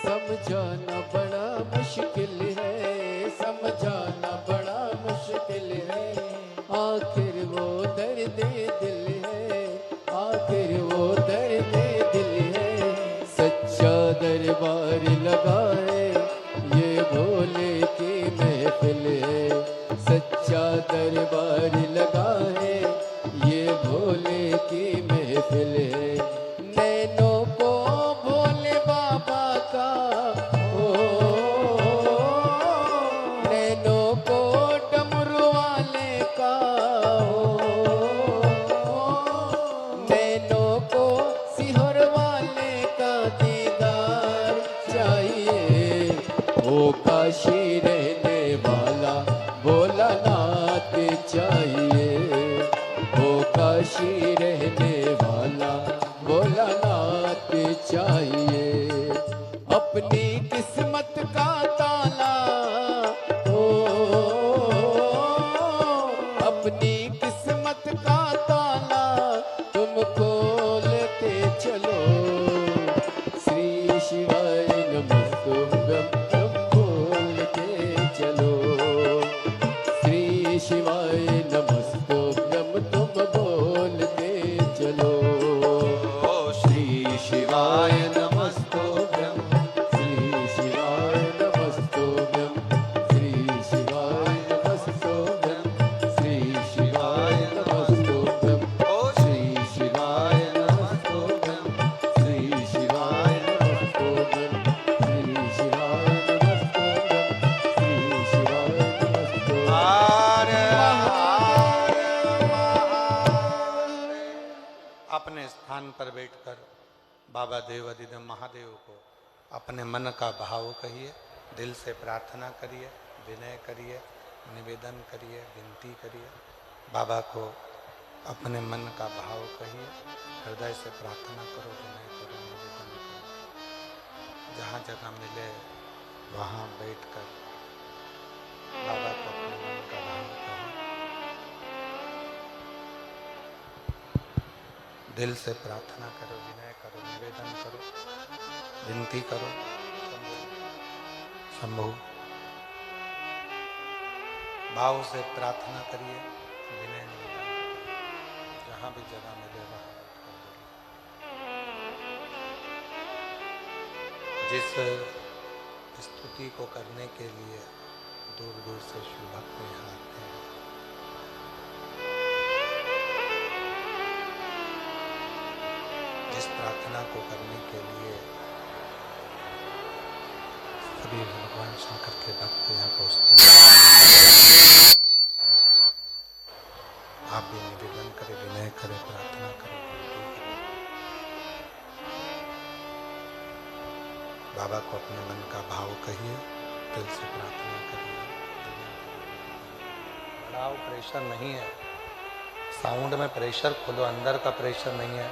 समझाना बड़ा मुश्किल है, समझाना बड़ा मुश्किल है, आखिर वो दर्द दिल है, आखिर वो दर्द दिल है। सच्चा दरबार लगाए ये भोले की महफिल है, सच्चा दरबार लगाए ये भोले की महफिल है। नैनों को भोले बाबा का हो, नैनों को डमरू वाले का हो, नैनों को सिहर वाले का दीदार चाहिए, वो काशी रहने वाला भोलानाथ चाहिए, वो काशी रहने वाला भोलानाथ चाहिए। अपनी किस्मत का ताला हो, अपनी किस्मत का ताला तुम खोलते चलो, श्री शिवाय नमस्तुभ्यं तुम बोलते चलो, श्री शिवाय नमस्तुभ्यं अपने स्थान पर बैठकर बाबा देवाधिदेव महादेव को अपने मन का भाव कहिए, दिल से प्रार्थना करिए, विनय करिए, निवेदन करिए, विनती करिए। बाबा को अपने मन का भाव कहिए, हृदय से प्रार्थना करो, विनय करो, निवेदन करो। जहाँ जगह मिले वहाँ बैठकर बाबा को अपने मन का भाव कहिए, दिल से प्रार्थना करो, विनय करो, निवेदन करो, विनती करो। शंभु भाव से प्रार्थना करिए, विनय निवेदन करिए। जहाँ भी जगह मिले वहाँ बैठकर बोलिए। जिस स्तुति को करने के लिए दूर दूर से शिव भक्त यहाँ आते हैं, जिस प्रार्थना को करने के लिए सभी भगवान शंकर के भक्त यहाँ पहुँचते हैं, आप भी निवेदन करें, विनय करें, प्रार्थना करें, विनती करें। बाबा को अपने मन का भाव कहिए, दिल से प्रार्थना करिए। बढ़ाओ, प्रेशर नहीं है। साउंड में प्रेशर खोलो, अंदर का प्रेशर नहीं है।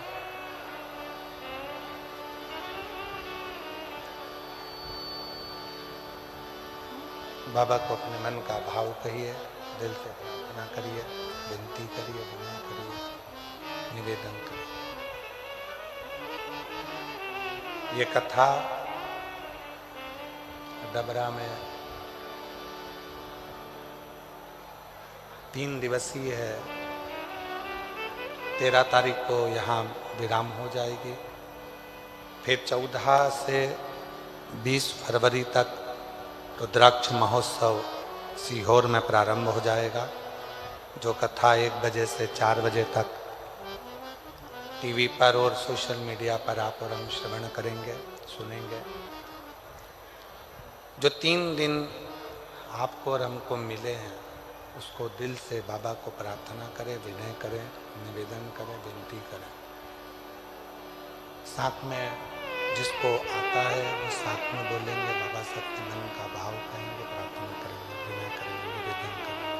बाबा को अपने मन का भाव कहिए, दिल से प्रार्थना करिए, विनती करिए, विनय करिए, निवेदन करिए। ये कथा डबरा में 3 दिवसीय है। 13 तारीख को यहाँ विराम हो जाएगी। फिर 14 से 20 फरवरी तक रुद्राक्ष महोत्सव सीहोर में प्रारंभ हो जाएगा, जो कथा 1 बजे से 4 बजे तक टीवी पर और सोशल मीडिया पर आप और हम श्रवण करेंगे, सुनेंगे। जो 3 दिन आपको और हमको मिले हैं, उसको दिल से बाबा को प्रार्थना करें, विनय करें, निवेदन करें, विनती करें। साथ में जिसको आता है वो साथ में बोलेंगे, बाबा सबके मन का भाव कहेंगे, प्रार्थना करेंगे, विनय करेंगे, निवेदन करेंगे।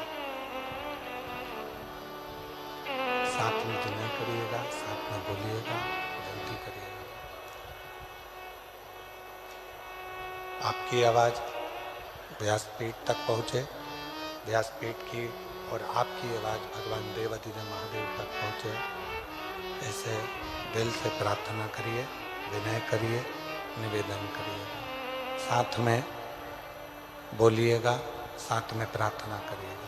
साथ में विनय करिएगा, साथ में बोलिएगा, विनती करिएगा। आपकी आवाज़ व्यासपीठ तक पहुँचे, व्यासपीठ की और आपकी आवाज़ भगवान देवाधिदेव महादेव तक पहुँचे, ऐसे दिल से प्रार्थना करिए, विनय करिए, निवेदन करिएगा। साथ में बोलिएगा, साथ में प्रार्थना करिएगा।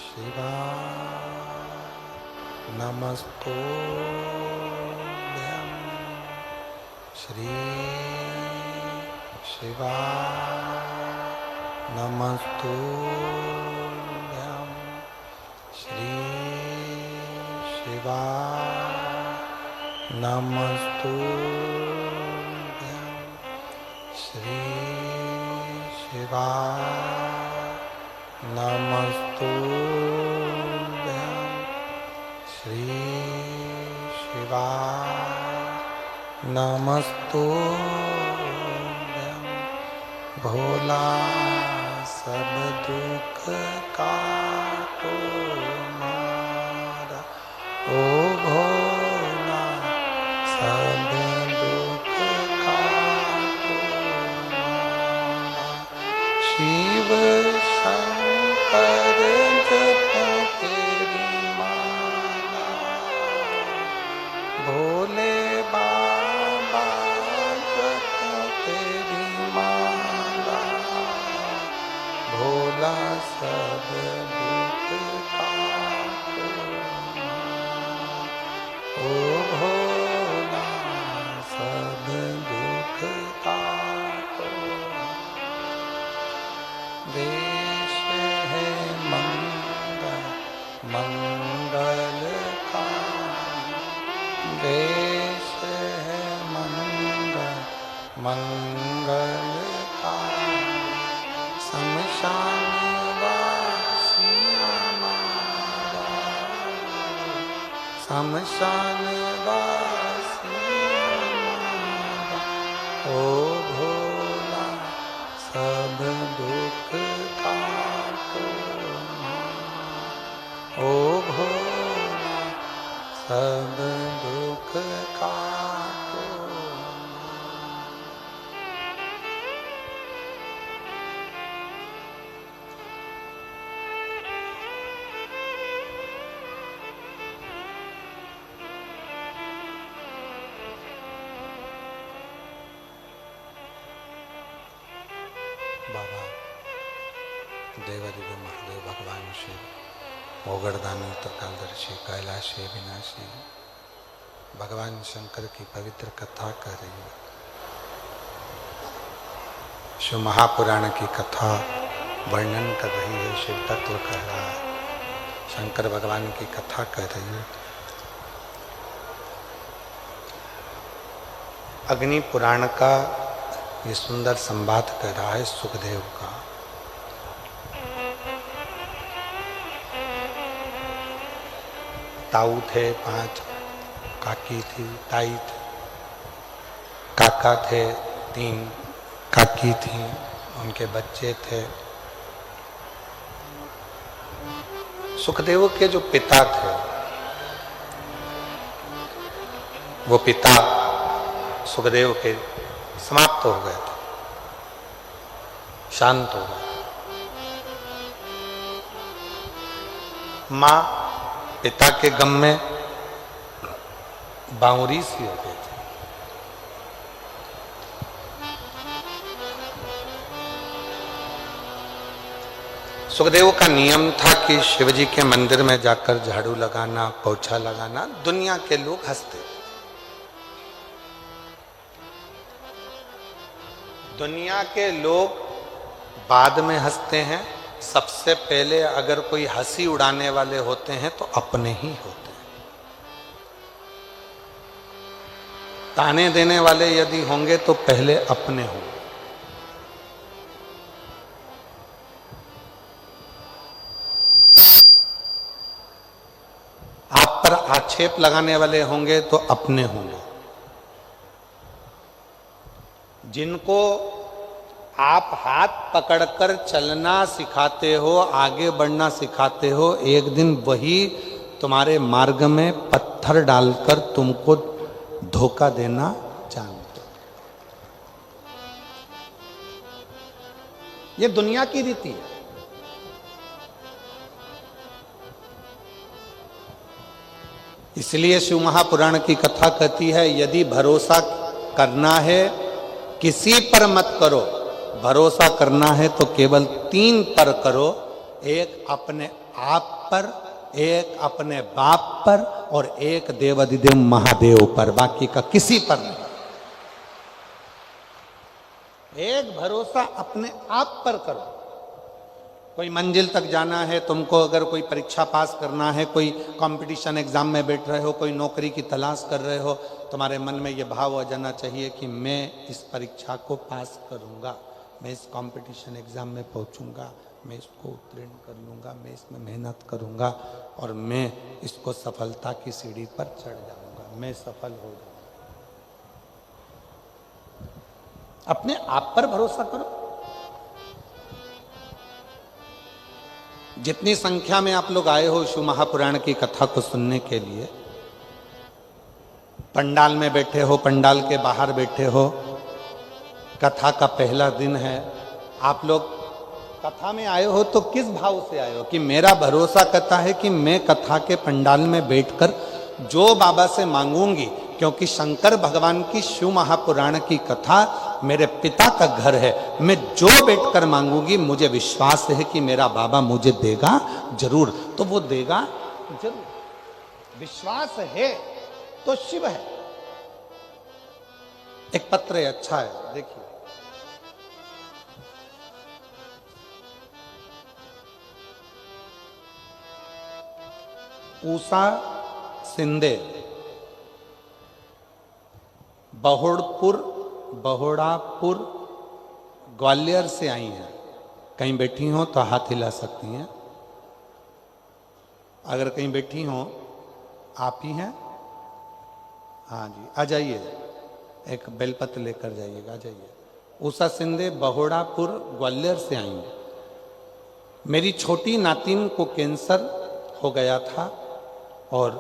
शिवा नमस्तोभ्यं श्री शिवा नमस्तोभ्यं श्री शिवा नमस्तोभ्यं श्री शिवा नमस्तोभ्यं श्री शिवा नमस्तोभ्यं भोला सब दुख काटो मारा, ओ भोला सब दुख काटो मारा। शिव शंकर जपो तेरी माला, भोले बाबा जपो तेरी माला। सब दुख काटो ओ भोला सब दुख काटो। देश है मंगल मंगलकारी, देश है मंगल मंगलकारी, शमशान वासी हमारा, शमशान वासी हमारा ओ भोला सब दुख काटो ओ भोला सब दुख काटो। बाबा देवादिदेव महादेव भगवान शिव मोगड़दानी त्रिकालदर्शी कैलाशी विनाशी भगवान शंकर की पवित्र कथा कर रही है। शिव महापुराण की कथा वर्णन कर रही है, शिव तत्व कह रहा है, शंकर भगवान की कथा कर रही है। अग्नि पुराण का ये सुंदर संवाद कर रहा है सुखदेव का। ताऊ थे 5, काकी थी, ताई थी, काका थे 3, काकी थी, उनके बच्चे थे। सुखदेव के जो पिता थे वो पिता सुखदेव के समाप्त हो गए थे, शांत हो गए। मां पिता के गम में बावरी सी हो गई थी। सुखदेव का नियम था कि शिवजी के मंदिर में जाकर झाड़ू लगाना, पोछा लगाना। दुनिया के लोग हंसते, दुनिया के लोग बाद में हंसते हैं, सबसे पहले अगर कोई हंसी उड़ाने वाले होते हैं तो अपने ही होते हैं। ताने देने वाले यदि होंगे तो पहले अपने होंगे। आप पर आक्षेप लगाने वाले होंगे तो अपने होंगे। जिनको आप हाथ पकड़कर चलना सिखाते हो, आगे बढ़ना सिखाते हो, एक दिन वही तुम्हारे मार्ग में पत्थर डालकर तुमको धोखा देना जानते हो। ये दुनिया की रीति है। इसलिए शिव महापुराण की कथा कहती है, यदि भरोसा करना है किसी पर मत करो, भरोसा करना है तो केवल 3 पर करो। एक अपने आप पर, एक अपने बाप पर और एक देवादिदेव महादेव पर, बाकी का किसी पर नहीं। एक भरोसा अपने आप पर करो। कोई मंजिल तक जाना है तुमको, अगर कोई परीक्षा पास करना है, कोई कंपटीशन एग्जाम में बैठ रहे हो, कोई नौकरी की तलाश कर रहे हो, तुम्हारे मन में ये भाव आ जाना चाहिए कि मैं इस परीक्षा को पास करूंगा, मैं इस कंपटीशन एग्जाम में पहुंचूंगा, मैं इसको उत्तीर्ण कर लूंगा, मैं इसमें मेहनत करूंगा और मैं इसको सफलता की सीढ़ी पर चढ़ जाऊंगा, मैं सफल हो जाऊंगा। अपने आप पर भरोसा करो। जितनी संख्या में आप लोग आए हो शिव महापुराण की कथा को सुनने के लिए, पंडाल में बैठे हो, पंडाल के बाहर बैठे हो, कथा का पहला दिन है, आप लोग कथा में आए हो तो किस भाव से आए हो? कि मेरा भरोसा करता है कि मैं कथा के पंडाल में बैठकर जो बाबा से मांगूंगी, क्योंकि शंकर भगवान की शिव महापुराण की कथा मेरे पिता का घर है, मैं जो बैठकर मांगूंगी मुझे विश्वास है कि मेरा बाबा मुझे देगा जरूर। तो वो देगा जरूर, विश्वास है तो शिव है। एक पत्र है, अच्छा है, देखिए। ऊषा सिंधे बहोड़ापुर ग्वालियर से आई हैं। कहीं बैठी हो तो हाथ हिला सकती हैं। अगर कहीं बैठी हो, आप ही हैं? हाँ जी, आ जाइए, एक बेलपत्र लेकर जाइएगा, आ जाइए। उषा सिंधे बहोड़ापुर ग्वालियर से आई हैं। मेरी छोटी नातिन को कैंसर हो गया था और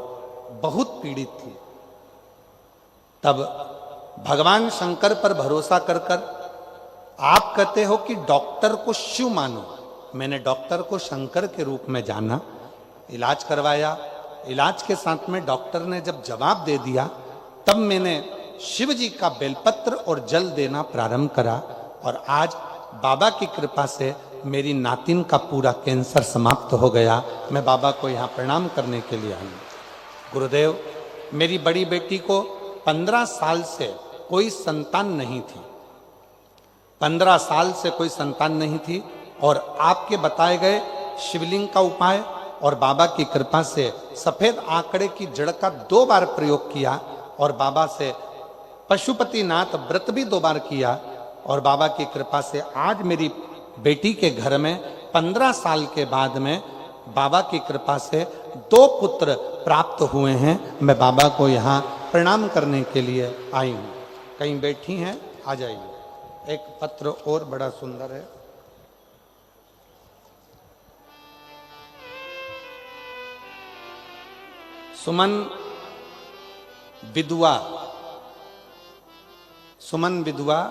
बहुत पीड़ित थी। तब भगवान शंकर पर भरोसा कर कर आप कहते हो कि डॉक्टर को शिव मानो। मैंने डॉक्टर को शंकर के रूप में जाना, इलाज करवाया। इलाज के साथ में डॉक्टर ने जब जवाब दे दिया, तब मैंने शिव जी का बेलपत्र और जल देना प्रारंभ करा। और आज बाबा की कृपा से मेरी नातिन का पूरा कैंसर समाप्त हो गया। मैं बाबा को यहाँ प्रणाम करने के लिए आई। गुरुदेव, मेरी बड़ी बेटी को 15 साल से कोई संतान नहीं थी, 15 साल से कोई संतान नहीं थी। और आपके बताए गए शिवलिंग का उपाय और बाबा की कृपा से सफेद आंकड़े की जड़ का 2 बार प्रयोग किया और बाबा से पशुपतिनाथ व्रत भी 2 बार किया। और बाबा की कृपा से आज मेरी बेटी के घर में 15 साल के बाद में बाबा की कृपा से 2 पुत्र प्राप्त हुए हैं। मैं बाबा को यहाँ प्रणाम करने के लिए आई हूँ। कहीं बैठी हैं, आ जाइए। एक पत्र और बड़ा सुंदर है। सुमन विधवा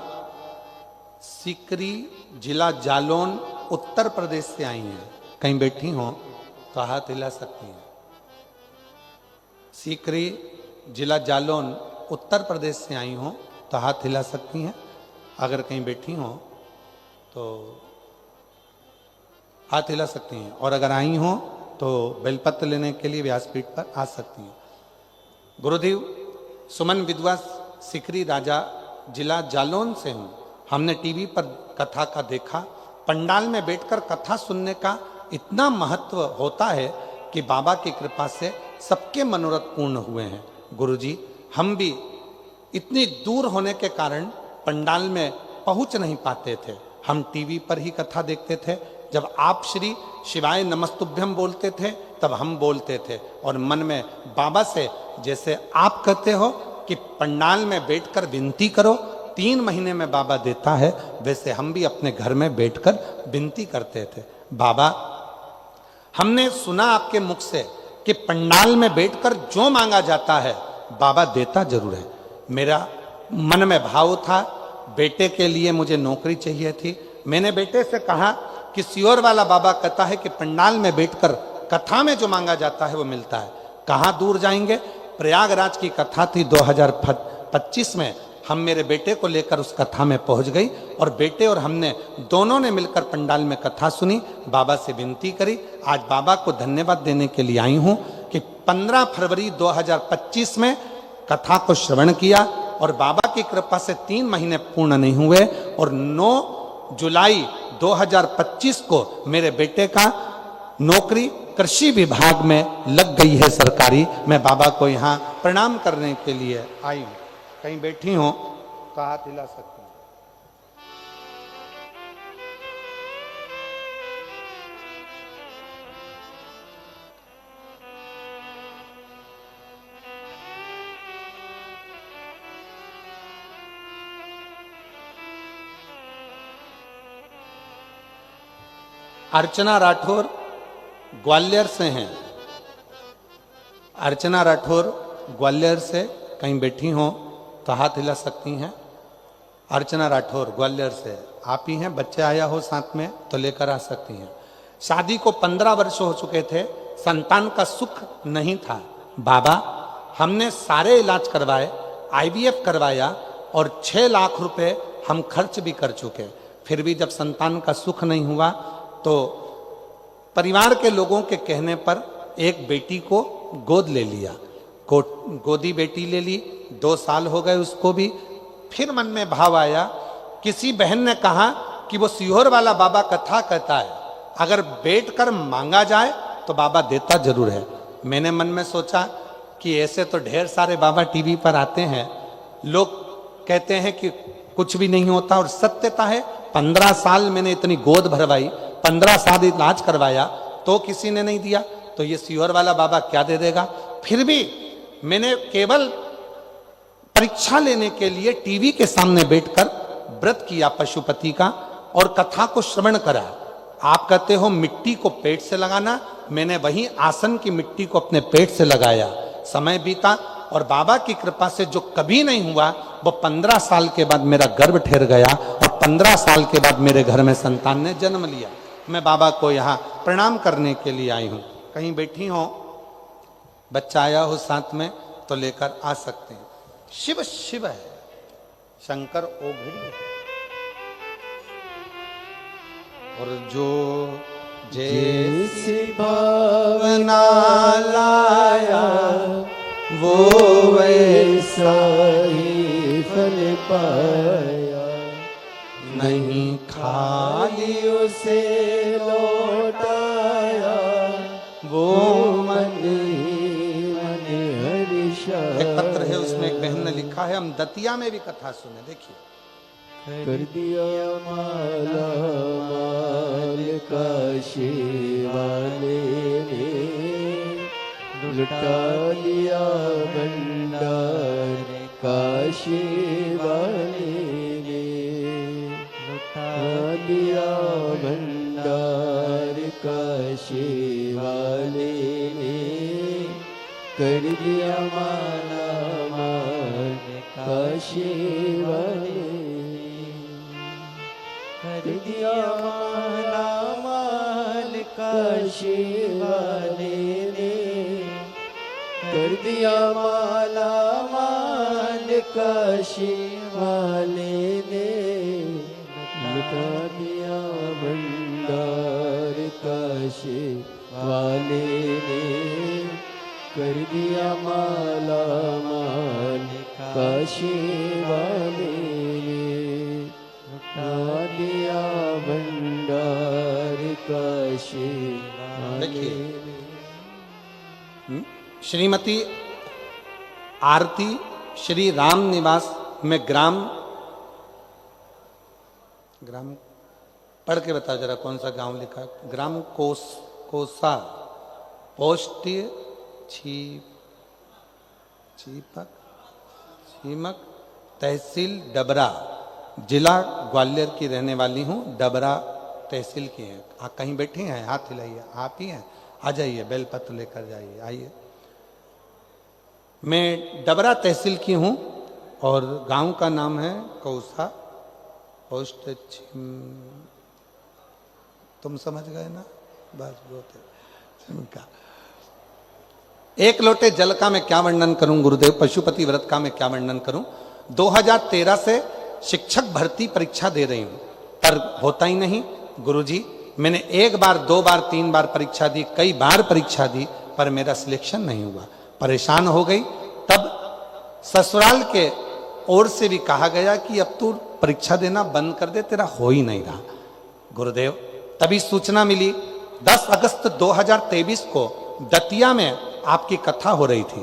सीकरी जिला जालौन उत्तर प्रदेश से आई हैं। कहीं बैठी हो तो हाथ हिला सकती हैं। सीकरी जिला जालौन उत्तर प्रदेश से आई हो तो हाथ हिला सकती हैं। अगर कहीं बैठी हो तो हाथ हिला सकती हैं। और अगर आई हो तो बेलपत्र लेने के लिए व्यासपीठ पर आ सकती हैं। गुरुदेव, सुमन विधवा सीकरी राजा जिला जालौन से हूँ। हमने टीवी पर कथा का देखा। पंडाल में बैठकर कथा सुनने का इतना महत्व होता है कि बाबा की कृपा से सबके मनोरथ पूर्ण हुए हैं। गुरुजी, हम भी इतनी दूर होने के कारण पंडाल में पहुंच नहीं पाते थे। हम टीवी पर ही कथा देखते थे। जब आप श्री शिवाय नमस्तुभ्यम बोलते थे तब हम बोलते थे और मन में बाबा से, जैसे आप कहते हो कि पंडाल में बैठकर विनती करो 3 महीने में बाबा देता है, वैसे हम भी अपने घर में बैठकर विनती करते थे। बाबा, हमने सुना आपके मुख से कि पंडाल में बैठकर जो मांगा जाता है बाबा देता जरूर है। मेरा मन में भाव था, बेटे के लिए मुझे नौकरी चाहिए थी। मैंने बेटे से कहा कि सियोर वाला बाबा कहता है कि पंडाल में बैठकर कथा में जो मांगा जाता है वो मिलता है। कहाँ दूर जाएंगे? प्रयागराज की कथा थी 2025 में। हम मेरे बेटे को लेकर उस कथा में पहुंच गई और बेटे और हमने दोनों ने मिलकर पंडाल में कथा सुनी, बाबा से विनती करी। आज बाबा को धन्यवाद देने के लिए आई हूं कि 15 फरवरी 2025 में कथा को श्रवण किया और बाबा की कृपा से 3 महीने पूर्ण नहीं हुए और 9 जुलाई 2025 को मेरे बेटे का नौकरी कृषि विभाग में लग गई है सरकारी। मैं बाबा को यहाँ प्रणाम करने के लिए आई हूँ। कहीं बैठी हो तो हाथ हिला सकती हूँ। अर्चना राठौर ग्वालियर से हैं। अर्चना राठौर ग्वालियर से कहीं बैठी हो तो हाथ हिला सकती हैं। अर्चना राठौर ग्वालियर से आप ही हैं। बच्चे आया हो साथ में तो लेकर आ सकती हैं। शादी को 15 वर्ष हो चुके थे, संतान का सुख नहीं था। बाबा, हमने सारे इलाज करवाए, IVF करवाया और 6 लाख रुपए हम खर्च भी कर चुके, फिर भी जब संतान का सुख नहीं हुआ तो परिवार के लोगों के कहने पर एक बेटी को गोद ले लिया। गोदी बेटी ले ली, 2 साल हो गए उसको भी। फिर मन में भाव आया, किसी बहन ने कहा कि वो सीहोर वाला बाबा कथा कहता है, अगर बैठकर मांगा जाए तो बाबा देता जरूर है। मैंने मन में सोचा कि ऐसे तो ढेर सारे बाबा टीवी पर आते हैं, लोग कहते हैं कि कुछ भी नहीं होता, और सत्यता है 15 साल मैंने इतनी गोद भरवाई, 15 साल इलाज करवाया तो किसी ने नहीं दिया, तो ये सीहोर वाला बाबा क्या दे देगा। फिर भी मैंने केवल परीक्षा लेने के लिए टीवी के सामने बैठकर व्रत किया पशुपति का और कथा को श्रवण करा। आप कहते हो मिट्टी को पेट से लगाना, मैंने वही आसन की मिट्टी को अपने पेट से लगाया। समय बीता और बाबा की कृपा से जो कभी नहीं हुआ वो 15 साल के बाद मेरा गर्भ ठहर गया और 15 साल के बाद मेरे घर में संतान ने जन्म लिया। मैं बाबा को यहाँ प्रणाम करने के लिए आई हूँ। कहीं बैठी हो, बच्चा आया हो साथ में तो लेकर आ सकते हैं। शिव शिव है, शंकर ओघड़ी है, और जो जैसी भावना लाया वो वैसा ही फल पाया, नहीं खाली उसे लौटाया वो मन ही मन हर्षाया। एक पत्र है, उसमें एक बहन ने लिखा है, हम दतिया में भी कथा सुने। देखिए, कर दिया माला माल काशी वाले ने, लुटा लिया भंडार काशी वाले ने, लुटा लिया भंडार काशी वाले ने, कर दिया माला माल काशी वाले, कर दिया माला माल काशी वाले ने, कर दिया माला माल काशी वाले ने, लुटा दिया भंडार काशी वाले ने, कर दिया माला माल काशी वाले ने, लुटा दिया भंडार काशी वाले ने। श्रीमती आरती श्री राम निवास में ग्राम पढ़ के बताओ जरा कौन सा गांव लिखा है। ग्राम कोसा, पोस्ट छीमक, तहसील डबरा, जिला ग्वालियर की रहने वाली हूँ। डबरा तहसील की हैं। आप कहीं बैठी हैं, हाथ हिलाइए। आप ही हैं, आ जाइए, बेलपत्र लेकर जाइए, आइए। मैं डबरा तहसील की हूँ और गांव का नाम है कौसा, पोस्ट तुम समझ गए ना, बस बहुत है। एक लोटे जल का मैं क्या वर्णन करूं गुरुदेव, पशुपति व्रत का मैं क्या वर्णन करूं। 2013 से शिक्षक भर्ती परीक्षा दे रही हूं पर होता ही नहीं गुरुजी। मैंने 1 बार 2 बार 3 बार परीक्षा दी, कई बार परीक्षा दी पर मेरा सिलेक्शन नहीं हुआ। परेशान हो गई। तब ससुराल के ओर से भी कहा गया कि अब तू परीक्षा देना बंद कर दे, तेरा हो ही नहीं रहा। गुरुदेव, तभी सूचना मिली 10 अगस्त 2023 को दतिया में आपकी कथा हो रही थी।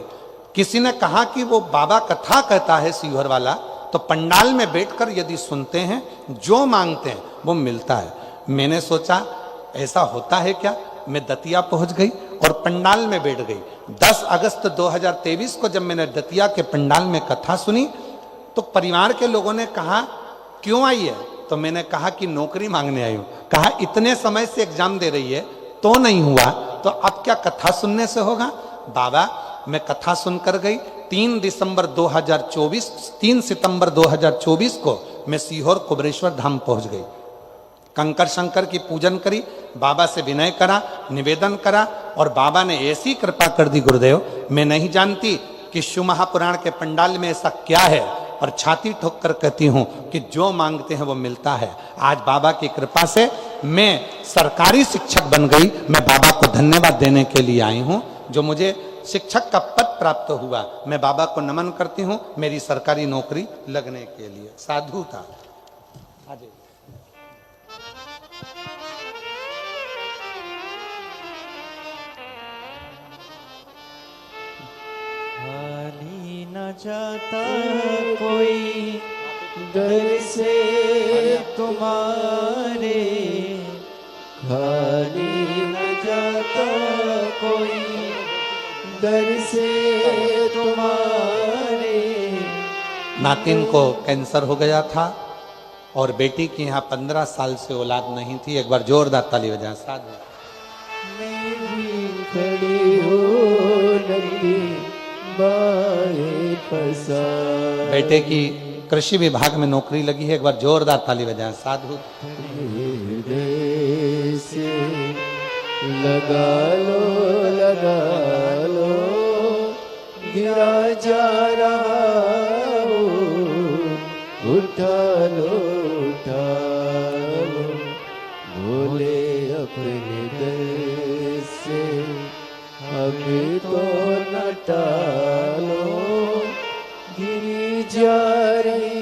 किसी ने कहा कि वो बाबा कथा कहता है सीहोर वाला, तो पंडाल में बैठकर यदि सुनते हैं जो मांगते हैं वो मिलता है। मैंने सोचा ऐसा होता है क्या। मैं दतिया पहुंच गई और पंडाल में बैठ गई। 10 अगस्त 2023 को जब मैंने दतिया के पंडाल में कथा सुनी तो परिवार के लोगों ने कहा क्यों आई है, तो मैंने कहा कि नौकरी मांगने आई हूं। कहा इतने समय से एग्जाम दे रही है तो नहीं हुआ, तो अब क्या कथा सुनने से होगा। बाबा, मैं कथा सुनकर गई। 3 सितंबर 2024 को मैं सीहोर कुबरेश्वर धाम पहुंच गई। कंकर शंकर की पूजन करी, बाबा से विनय करा, निवेदन करा और बाबा ने ऐसी कृपा कर दी गुरुदेव। मैं नहीं जानती कि शिव महापुराण के पंडाल में ऐसा क्या है और छाती ठोक कर कहती हूँ कि जो मांगते हैं वो मिलता है। आज बाबा की कृपा से मैं सरकारी शिक्षक बन गई। मैं बाबा को धन्यवाद देने के लिए आई हूँ। जो मुझे शिक्षक का पद प्राप्त हुआ, मैं बाबा को नमन करती हूँ मेरी सरकारी नौकरी लगने के लिए। साधु था। खाली न जाता कोई दर से तुम्हारे, खाली न जाता कोई दर से तुम्हारे। नातिन को कैंसर हो गया था और बेटी की यहाँ 15 साल से औलाद नहीं थी। एक बार जोरदार ताली बजाएं। साधु। मैं भी खड़ी हूँ नदी बाएं पसार। बेटे की कृषि विभाग में नौकरी लगी है। एक बार जोरदार ताली बजाएं। साधु। हृदय से लगा लो गिरा जा रहा हूँ, उठा लो बोले अपने दर से अभी तो न टालो, गिरी जा रही